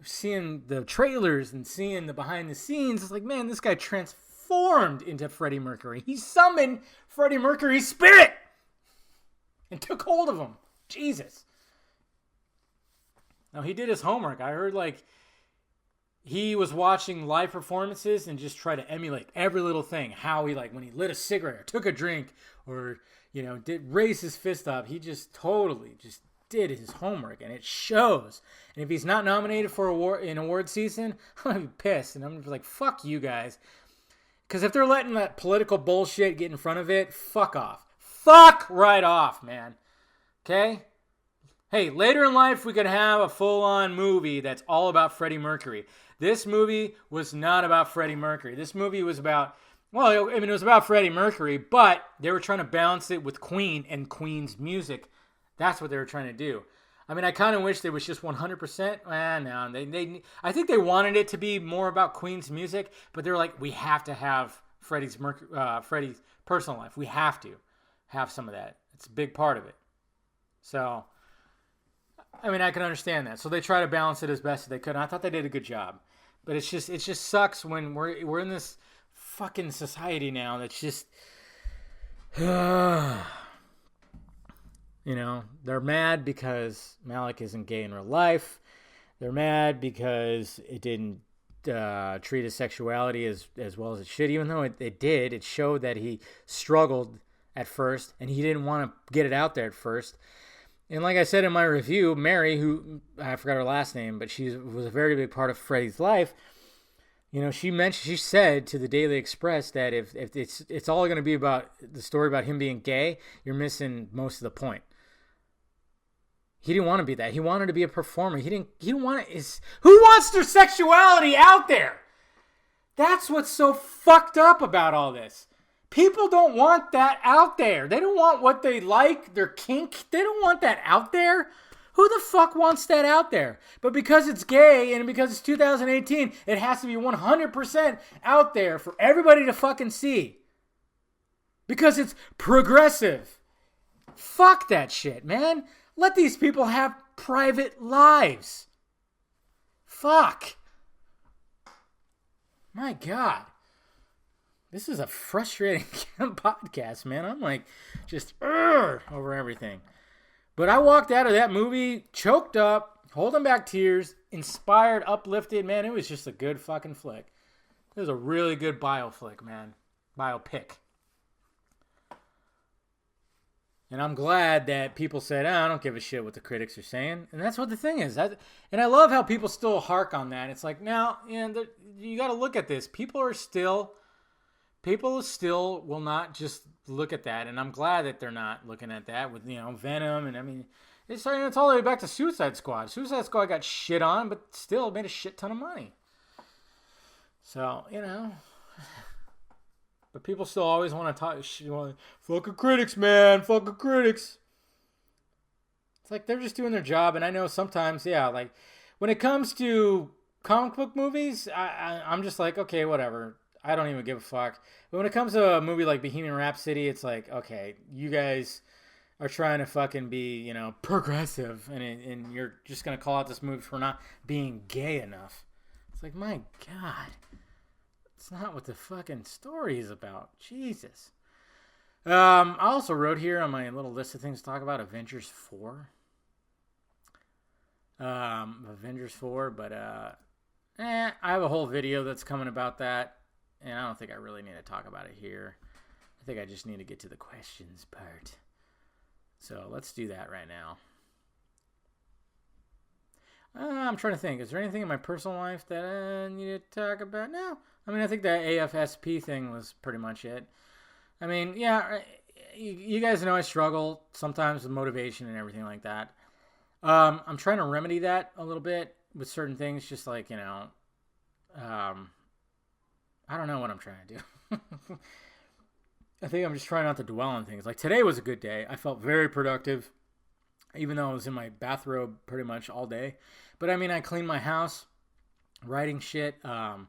seeing the trailers and seeing the behind the scenes, it's like, man, this guy transformed into Freddie Mercury. He summoned Freddie Mercury's spirit and took hold of him. Jesus. Now, he did his homework. I heard, he was watching live performances and just try to emulate every little thing. How he, when he lit a cigarette or took a drink or, did raise his fist up. He just totally just did his homework, and it shows. And if he's not nominated for award season, I'm going to be pissed. And I'm going to be like, fuck you guys. Because if they're letting that political bullshit get in front of it, fuck off. Fuck right off, man. Okay? Hey, later in life, we could have a full-on movie that's all about Freddie Mercury. This movie was not about Freddie Mercury. This movie was about, it was about Freddie Mercury, but they were trying to balance it with Queen and Queen's music. That's what they were trying to do. I kind of wish it was just 100%. No, I think they wanted it to be more about Queen's music, but they were like, we have to have Freddie's personal life. We have to have some of that. It's a big part of it. So, I can understand that. So they try to balance it as best as they could. And I thought they did a good job. But it just sucks when we're in this fucking society now that's just, they're mad because Malik isn't gay in real life. They're mad because it didn't treat his sexuality as well as it should, even though it did. It showed that he struggled at first, and he didn't want to get it out there at first. And like I said in my review, Mary, who I forgot her last name, but she was a very big part of Freddie's life. She said to the Daily Express that if it's all going to be about the story about him being gay, you're missing most of the point. He didn't want to be that. He wanted to be a performer. He didn't want to. Who wants their sexuality out there? That's what's so fucked up about all this. People don't want that out there. They don't want what they like, their kink. They don't want that out there. Who the fuck wants that out there? But because it's gay and because it's 2018, it has to be 100% out there for everybody to fucking see. Because it's progressive. Fuck that shit, man. Let these people have private lives. Fuck. My God. This is a frustrating podcast, man. I'm just over everything. But I walked out of that movie choked up, holding back tears, inspired, uplifted. Man, it was just a good fucking flick. It was a really good bioflick, man. Biopic. And I'm glad that people said, I don't give a shit what the critics are saying. And that's what the thing is. And I love how people still hark on that. It's like, now, you got to look at this. People still will not just look at that. And I'm glad that they're not looking at that with, Venom. And it's all the way back to Suicide Squad. Suicide Squad got shit on, but still made a shit ton of money. So, but people still always want to talk shit. Fucking critics, man. Fucking critics. It's like they're just doing their job. And I know sometimes, when it comes to comic book movies, I'm just like, okay, whatever. I don't even give a fuck. But when it comes to a movie like Bohemian Rhapsody, it's like, okay, you guys are trying to fucking be, progressive, and you're just going to call out this movie for not being gay enough. It's like, my God. It's not what the fucking story is about. Jesus. I also wrote here on my little list of things to talk about Avengers 4. But I have a whole video that's coming about that. and I don't think I really need to talk about it here. I think I just need to get to the questions part. So let's do that right now. I'm trying to think. Is there anything in my personal life that I need to talk about? No. I mean, I think that AFSP thing was pretty much it. I mean, yeah, you guys know I struggle sometimes with motivation and everything like that. I'm trying to remedy that a little bit with certain things, just like, I don't know what I'm trying to do. I think I'm just trying not to dwell on things. Like today was a good day. I felt very productive, even though I was in my bathrobe pretty much all day. But I mean, I cleaned my house, writing shit, and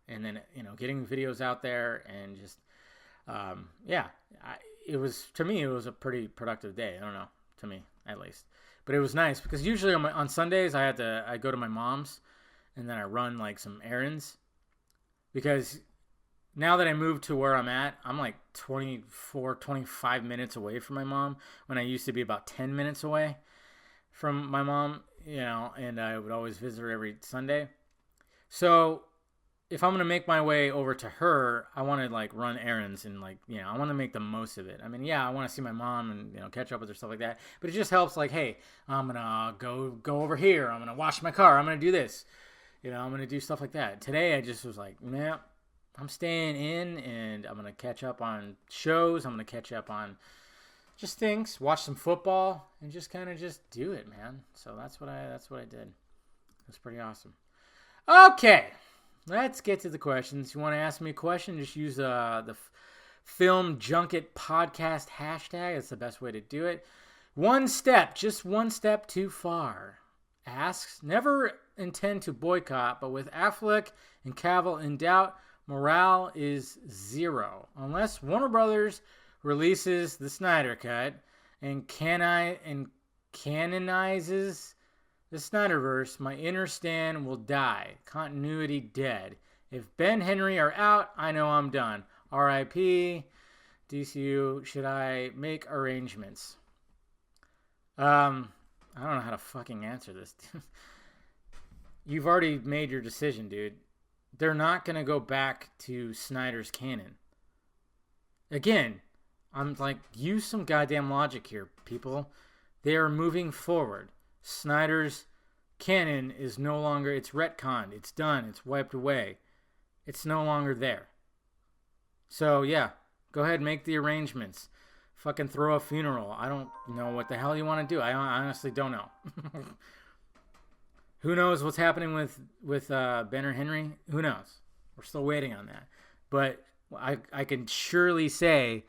then, getting videos out there and just, it was a pretty productive day. I don't know, to me at least. But it was nice because usually on Sundays I go to my mom's and then I run like some errands, because now that I moved to where I'm at, I'm like 25 minutes away from my mom, when I used to be about 10 minutes away from my mom, and I would always visit her every Sunday. So if I'm going to make my way over to her, I want to like run errands and I want to make the most of it. I mean, yeah, I want to see my mom and, catch up with her, stuff like that. But it just helps like, hey, I'm going to go over here. I'm going to wash my car. I'm going to do this. I'm going to do stuff like that. Today I just was like, nah, I'm staying in and I'm going to catch up on shows. I'm going to catch up on just things, watch some football and just kind of just do it, man. So that's what I did. It's pretty awesome. Okay. Let's get to the questions. You want to ask me a question, just use the Film Junket podcast hashtag. It's the best way to do it. Just one step too far. Asks, never intend to boycott, but with Affleck and Cavill in doubt, morale is zero. Unless Warner Brothers releases the Snyder Cut and canonizes the Snyderverse, my inner Stan will die. Continuity dead. If Ben Henry are out, I know I'm done. R.I.P. DCU, should I make arrangements? I don't know how to fucking answer this. You've already made your decision, dude. They're not going to go back to Snyder's canon. Again, I'm like, use some goddamn logic here, people. They are moving forward. Snyder's canon is no longer, it's retconned, it's done, it's wiped away. It's no longer there. So, yeah, go ahead and make the arrangements. Fucking throw a funeral. I don't know what the hell you want to do. I honestly don't know. Who knows what's happening with Ben or Henry? Who knows? We're still waiting on that. But I can surely say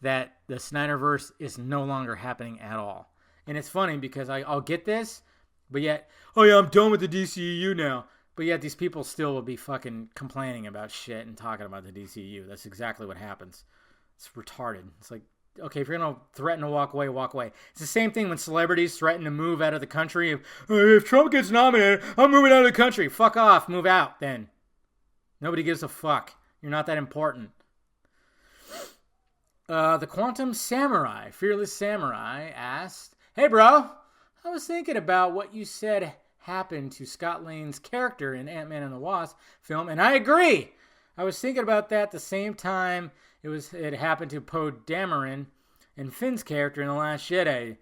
that the Snyderverse is no longer happening at all. And it's funny because I'll get this, but yet, oh yeah, I'm done with the DCEU now. But yet these people still will be fucking complaining about shit and talking about the DCEU. That's exactly what happens. It's retarded. It's like, okay, if you're going to threaten to walk away, walk away. It's the same thing when celebrities threaten to move out of the country. If Trump gets nominated, I'm moving out of the country. Fuck off. Move out then. Nobody gives a fuck. You're not that important. The Quantum Samurai, Fearless Samurai, asked, hey, bro, I was thinking about what you said happened to Scott Lang's character in Ant-Man and the Wasp film, and I agree. I was thinking about that the same time it happened to Poe Dameron and Finn's character in The Last Jedi.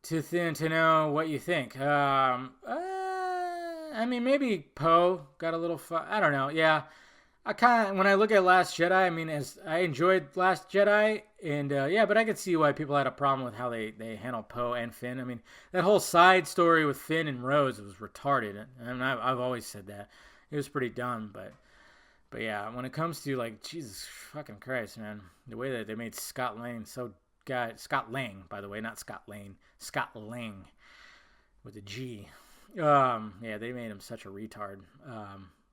To know what you think. I mean, maybe Poe got a little fun. I don't know. Yeah. When I look at Last Jedi, I mean, as I enjoyed Last Jedi, and but I could see why people had a problem with how they handle Poe and Finn. I mean, that whole side story with Finn and Rose was retarded. I mean, I've always said that. It was pretty dumb, but yeah, when it comes to, like, Jesus fucking Christ, man, the way that they made Scott Lang Scott Lang, by the way, not Scott Lane, Scott Lang with a G. Yeah, they made him such a retard.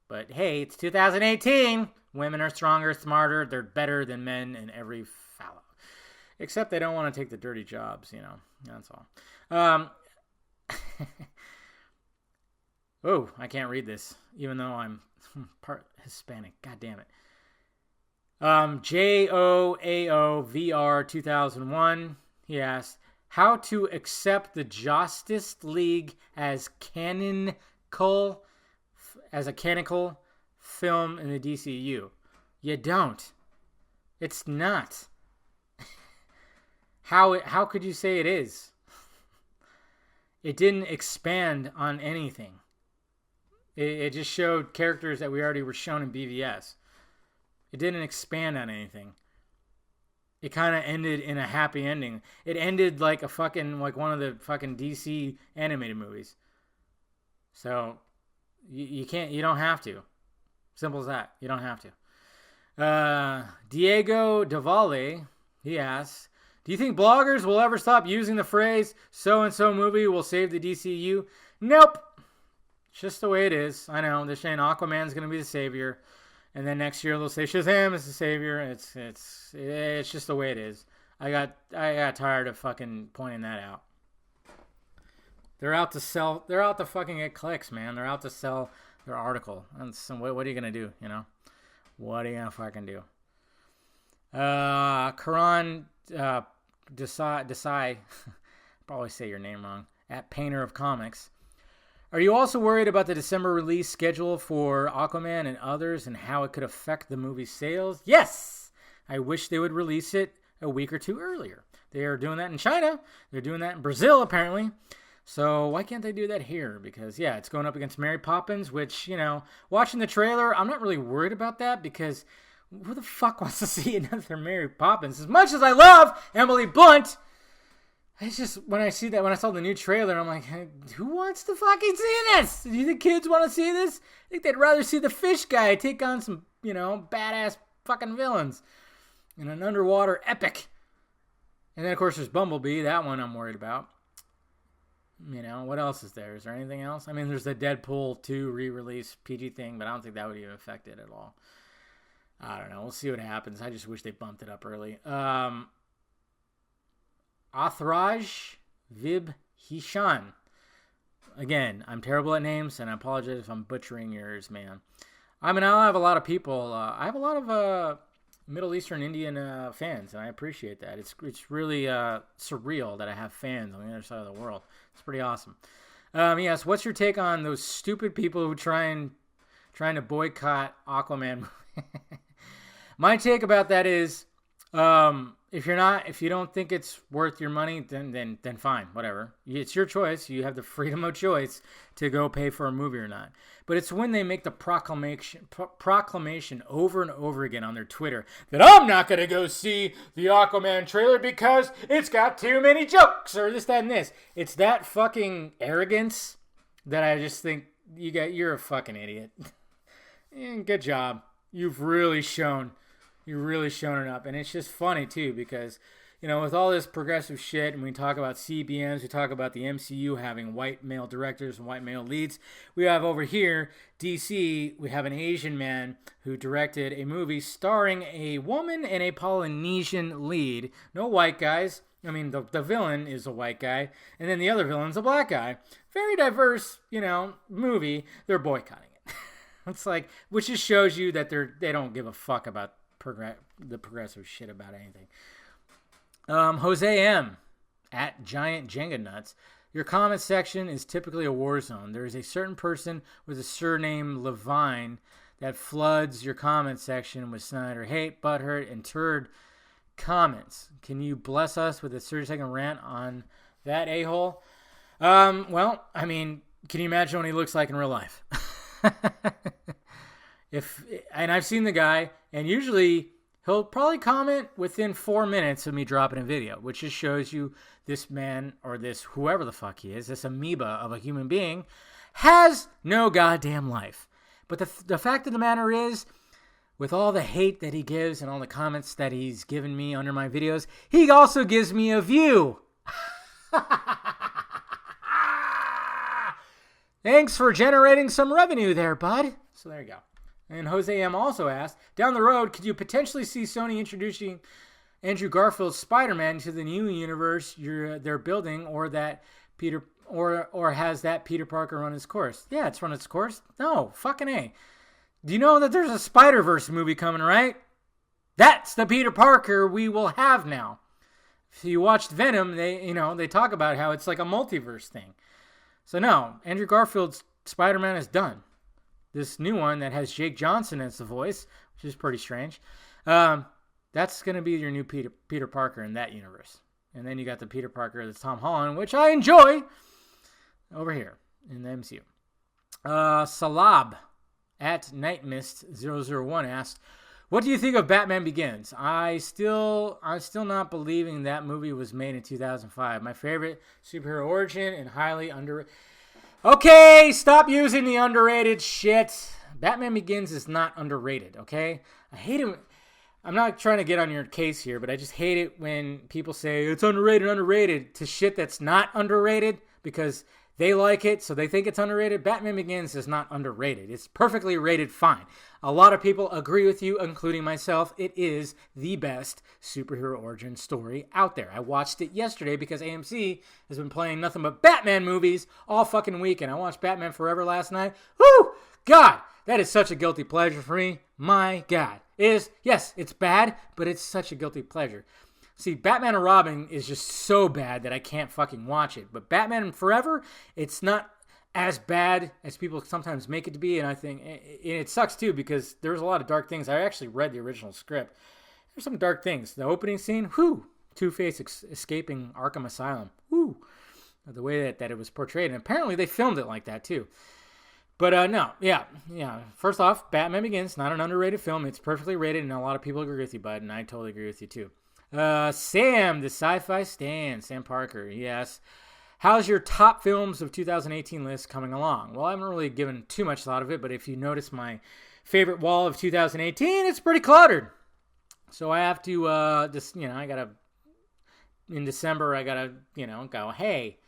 But hey, it's 2018. Women are stronger, smarter. They're better than men in every fallow. Except they don't want to take the dirty jobs, That's all. Oh, I can't read this, even though I'm part Hispanic. God damn it. JOAOVR 2001. He asked, how to accept the Justice League as a canonical film in the DCU. You don't. It's not. How could you say it is? It didn't expand on anything. It just showed characters that we already were shown in BVS. It didn't expand on anything. It kind of ended in a happy ending. It ended like one of the fucking DC animated movies. So you don't have to. Simple as that. You don't have to. Diego Davale, he asks, do you think bloggers will ever stop using the phrase so-and-so movie will save the DCU? Nope. It's just the way it is. I know. They're saying Aquaman's going to be the savior. And then next year they'll say Shazam is the savior. It's just the way it is. I got tired of fucking pointing that out. They're out to sell. They're out to fucking get clicks, man. They're out to sell their article. And so what are you gonna do? You know, what are you gonna fucking do? Karan Desai, probably say your name wrong. At Painter of Comics. Are you also worried about the December release schedule for Aquaman and others and how it could affect the movie's sales? Yes! I wish they would release it a week or two earlier. They are doing that in China. They're doing that in Brazil, apparently. So why can't they do that here? Because, yeah, it's going up against Mary Poppins, which, you know, watching the trailer, I'm not really worried about that because who the fuck wants to see another Mary Poppins? As much as I love Emily Blunt, it's just, when I saw the new trailer, I'm like, hey, who wants to fucking see this? Do you think kids want to see this? I think they'd rather see the fish guy take on some, you know, badass fucking villains in an underwater epic. And then, of course, there's Bumblebee. That one I'm worried about. You know, what else is there? Is there anything else? I mean, there's the Deadpool 2 re-release PG thing, but I don't think that would even affect it at all. I don't know. We'll see what happens. I just wish they bumped it up early. Athraj Vib Hishan. Again, I'm terrible at names, and I apologize if I'm butchering yours, man. I mean, I have a lot of people. I have a lot of Middle Eastern Indian fans, and I appreciate that. It's really surreal that I have fans on the other side of the world. It's pretty awesome. Yes, what's your take on those stupid people who trying to boycott Aquaman? My take about that is, if you don't think it's worth your money, then fine, whatever. It's your choice. You have the freedom of choice to go pay for a movie or not. But it's when they make the proclamation over and over again on their Twitter that I'm not going to go see the Aquaman trailer because it's got too many jokes or this, that, and this. It's that fucking arrogance that I just think you're a fucking idiot. Good job. You've really shown it up. And it's just funny, too, because, you know, with all this progressive shit, and we talk about CBMs, we talk about the MCU having white male directors and white male leads. We have over here, DC, we have an Asian man who directed a movie starring a woman and a Polynesian lead. No white guys. I mean, the villain is a white guy, and then the other villain's a black guy. Very diverse, you know, movie. They're boycotting it. It's like, which just shows you that they don't give a fuck about the progressive shit about anything. Jose M. at Giant Jenga Nuts. Your comment section is typically a war zone. There is a certain person with a surname Levine that floods your comment section with Snyder hate, butthurt, and turd comments. Can you bless us with a 30-second rant on that a-hole? Well, I mean, can you imagine what he looks like in real life? And I've seen the guy, and usually he'll probably comment within 4 minutes of me dropping a video, which just shows you this man, or this whoever the fuck he is, this amoeba of a human being, has no goddamn life. But the fact of the matter is, with all the hate that he gives and all the comments that he's given me under my videos, he also gives me a view. Thanks for generating some revenue there, bud. So there you go. And Jose M. also asked, down the road, could you potentially see Sony introducing Andrew Garfield's Spider-Man to the new universe they're building, or that or has that Peter Parker run its course? Yeah, it's run its course. No, fucking A. Do you know that there's a Spider-Verse movie coming, right? That's the Peter Parker we will have now. If you watched Venom, they talk about how it's like a multiverse thing. So no, Andrew Garfield's Spider-Man is done. this new one that has Jake Johnson as the voice, which is pretty strange. That's going to be your new Peter Parker in that universe. And then you got the Peter Parker that's Tom Holland, which I enjoy over here in the MCU. Salab at Nightmist001 asked, what do you think of Batman Begins? I'm still not believing that movie was made in 2005. My favorite superhero origin and highly underrated. Okay, stop using the underrated shit. Batman Begins is not underrated, okay? I hate it. I'm not trying to get on your case here, but I just hate it when people say it's underrated to shit that's not underrated because they like it, so they think it's underrated. Batman Begins is not underrated. It's perfectly rated fine. A lot of people agree with you, including myself. It is the best superhero origin story out there. I watched it yesterday because AMC has been playing nothing but Batman movies all fucking week, and I watched Batman Forever last night. Woo! God, that is such a guilty pleasure for me. My God. Yes, it's bad, but it's such a guilty pleasure. See, Batman and Robin is just so bad that I can't fucking watch it. But Batman Forever, it's not as bad as people sometimes make it to be. And I think it sucks too because there's a lot of dark things. I actually read the original script. There's some dark things. The opening scene, Two-Face escaping Arkham Asylum. The way that it was portrayed. And apparently they filmed it like that too. But no, yeah. First off, Batman Begins, not an underrated film. It's perfectly rated, and a lot of people agree with you, bud, and I totally agree with you too. Sam, the sci-fi stan, Sam Parker, yes. How's your top films of 2018 list coming along? Well, I haven't really given too much thought of it, but if you notice my favorite wall of 2018, it's pretty cluttered. So I have to, in December, I gotta, go, hey,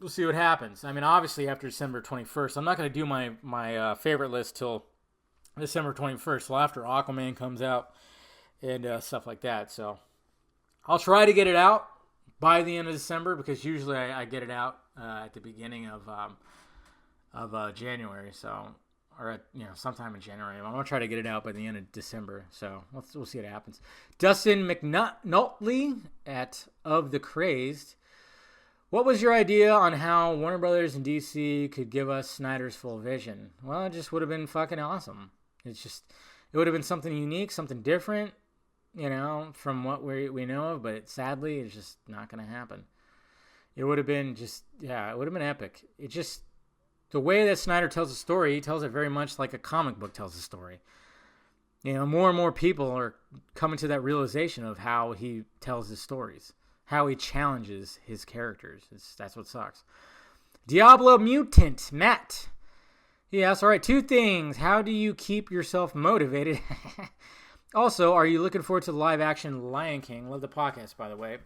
we'll see what happens. I mean, obviously after December 21st, I'm not going to do my favorite list till December 21st, well, after Aquaman comes out. And stuff like that. So I'll try to get it out by the end of December because usually I get it out at the beginning of January. So sometime in January. I'm gonna try to get it out by the end of December. So we'll see what happens. Dustin McNutley at Of the Crazed. What was your idea on how Warner Brothers and DC could give us Snyder's full vision? Well, it just would have been fucking awesome. It would have been something unique, something different. From what we know of, but sadly, it's just not going to happen. It would have been it would have been epic. It just, the way that Snyder tells a story, he tells it very much like a comic book tells a story. More and more people are coming to that realization of how he tells his stories, how he challenges his characters. That's what sucks. Diablo Mutant, Matt. He asks, all right, 2 things. How do you keep yourself motivated? Also, are you looking forward to the live-action Lion King? Love the podcast, by the way.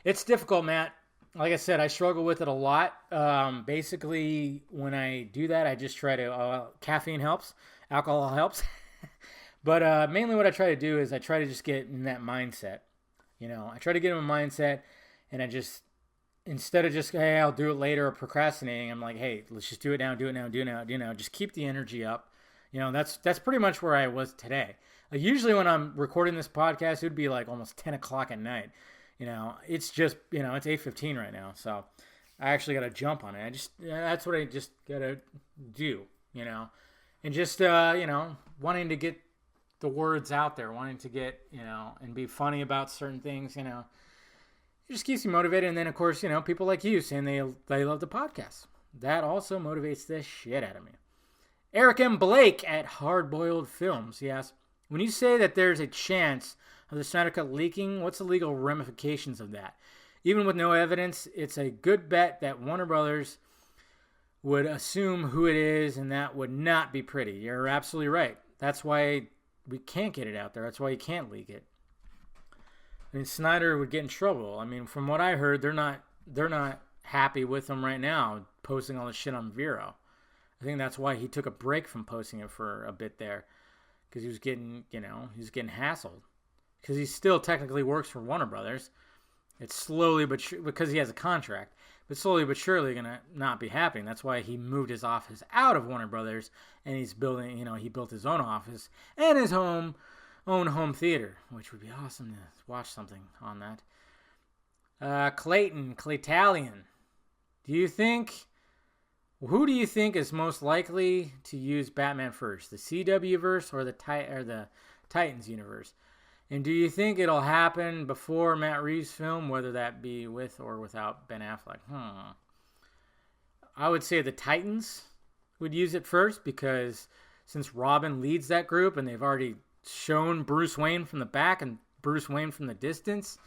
It's difficult, Matt. Like I said, I struggle with it a lot. Basically, when I do that, I just try to... caffeine helps. Alcohol helps. But mainly what I try to do is I try to just get in that mindset. I try to get in a mindset, and I just... Instead of just, hey, I'll do it later or procrastinating, I'm like, hey, let's just do it now, do it now. Just keep the energy up. That's pretty much where I was today. Like usually when I'm recording this podcast, it would be like almost 10 o'clock at night. It's just, it's 8:15 right now. So I actually got to jump on it. That's what I just got to do, and just, wanting to get the words out there, wanting to get, and be funny about certain things, It just keeps you motivated. And then, of course, people like you saying they love the podcast. That also motivates the shit out of me. Eric M. Blake at Hardboiled Films. He asks, when you say that there's a chance of the Snyder Cut leaking, what's the legal ramifications of that? Even with no evidence, it's a good bet that Warner Brothers would assume who it is, and that would not be pretty. You're absolutely right. That's why we can't get it out there. That's why you can't leak it. I mean, Snyder would get in trouble. I mean, from what I heard, they're not happy with him right now, posting all this shit on Vero. I think that's why he took a break from posting it for a bit there, because he was getting hassled. Because he still technically works for Warner Brothers. It's slowly but because he has a contract, but slowly but surely going to not be happening. That's why he moved his office out of Warner Brothers, and he's building. he built his own office and his own home theater, which would be awesome to watch something on that. Claytalian. Do you think Who do you think is most likely to use Batman first, the CW verse or the Titans universe? And do you think it'll happen before Matt Reeves' film, whether that be with or without Ben Affleck? I would say the Titans would use it first, because since Robin leads that group and they've already shown Bruce Wayne from the back and Bruce Wayne from the distance,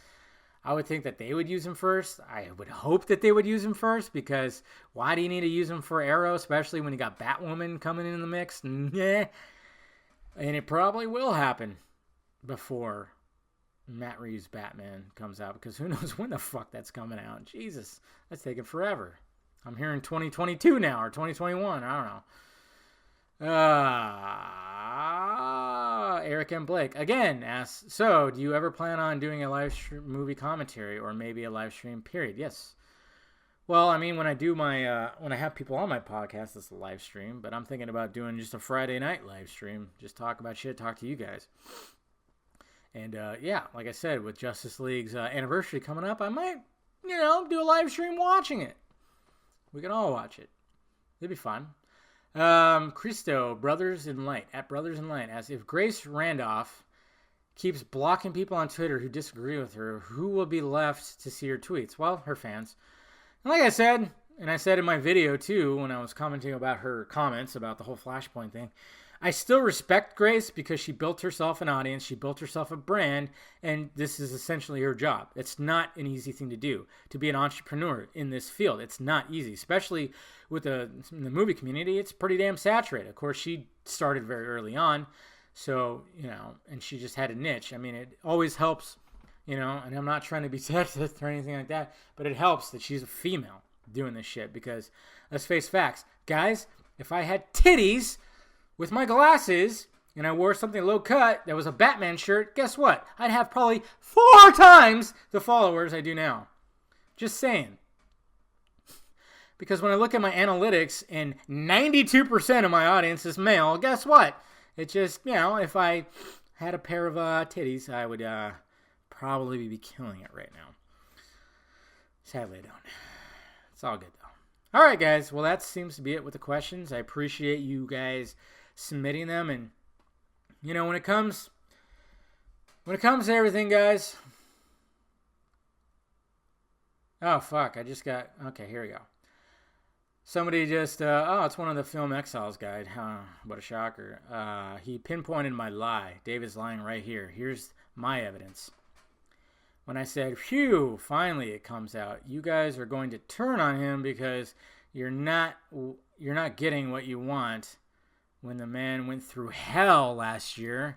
I would think that they would use him first. I would hope that they would use him first, because why do you need to use him for Arrow, especially when you got Batwoman coming in the mix? Nah. And it probably will happen before Matt Reeves' Batman comes out, because who knows when the fuck that's coming out. Jesus, that's taking forever. I'm hearing 2022 now, or 2021. I don't know. Eric M. Blake again asks, so do you ever plan on doing a live stream movie commentary, or maybe a live stream period? Yes. Well, I mean, when I do my when I have people on my podcast, it's a live stream, but I'm thinking about doing just a Friday night live stream, just talk about shit, talk to you guys. And yeah, like I said, with Justice League's anniversary coming up, I might, do a live stream watching it. We can all watch it. It'd be fun. Christo, Brothers in Light, at Brothers in Light, asks, if Grace Randolph keeps blocking people on Twitter who disagree with her, who will be left to see her tweets? Well, her fans. And like I said, and I said in my video too, when I was commenting about her comments about the whole Flashpoint thing, I still respect Grace, because she built herself an audience, she built herself a brand, and this is essentially her job. It's not an easy thing to do, to be an entrepreneur in this field. It's not easy, especially with in the movie community. It's pretty damn saturated. Of course, she started very early on, so, and she just had a niche. I mean, it always helps, and I'm not trying to be sexist or anything like that, but it helps that she's a female doing this shit, because let's face facts. Guys, if I had titties with my glasses, and I wore something low cut that was a Batman shirt, guess what? I'd have probably 4 times the followers I do now. Just saying. Because when I look at my analytics and 92% of my audience is male, guess what? It just, if I had a pair of titties, I would probably be killing it right now. Sadly, I don't. It's all good, though. All right, guys. Well, that seems to be it with the questions. I appreciate you guys submitting them, and when it comes to everything, guys. Oh fuck, I just got, okay, here we go. Somebody just it's one of the Film Exiles guide. What a shocker. He pinpointed my lie. David's lying right here. Here's my evidence. When I said, phew, finally it comes out, you guys are going to turn on him because you're not getting what you want. When the man went through hell last year.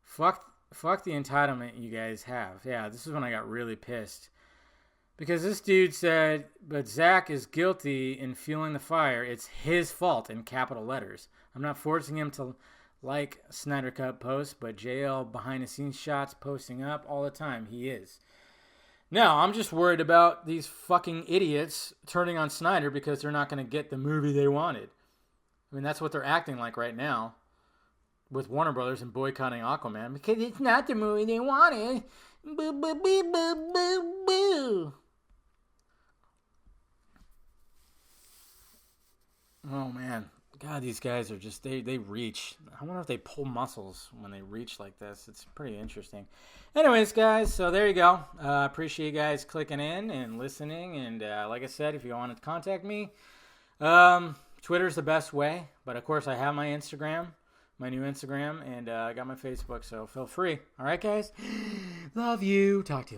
Fuck the entitlement you guys have. Yeah, this is when I got really pissed. Because this dude said, but Zach is guilty in fueling the fire. It's his fault, in capital letters. I'm not forcing him to like Snyder Cut posts, but JL behind the scenes shots posting up all the time. He is. Now, I'm just worried about these fucking idiots turning on Snyder because they're not going to get the movie they wanted. I mean, that's what they're acting like right now with Warner Brothers and boycotting Aquaman because it's not the movie they wanted. Boo, boo, boo, boo, boo, boo. Oh, man. God, these guys are just, they reach. I wonder if they pull muscles when they reach like this. It's pretty interesting. Anyways, guys, so there you go. Appreciate you guys clicking in and listening. And like I said, if you want to contact me, Twitter's the best way. But, of course, I have my Instagram, my new Instagram, and I got my Facebook, so feel free. All right, guys? Love you. Talk to you later.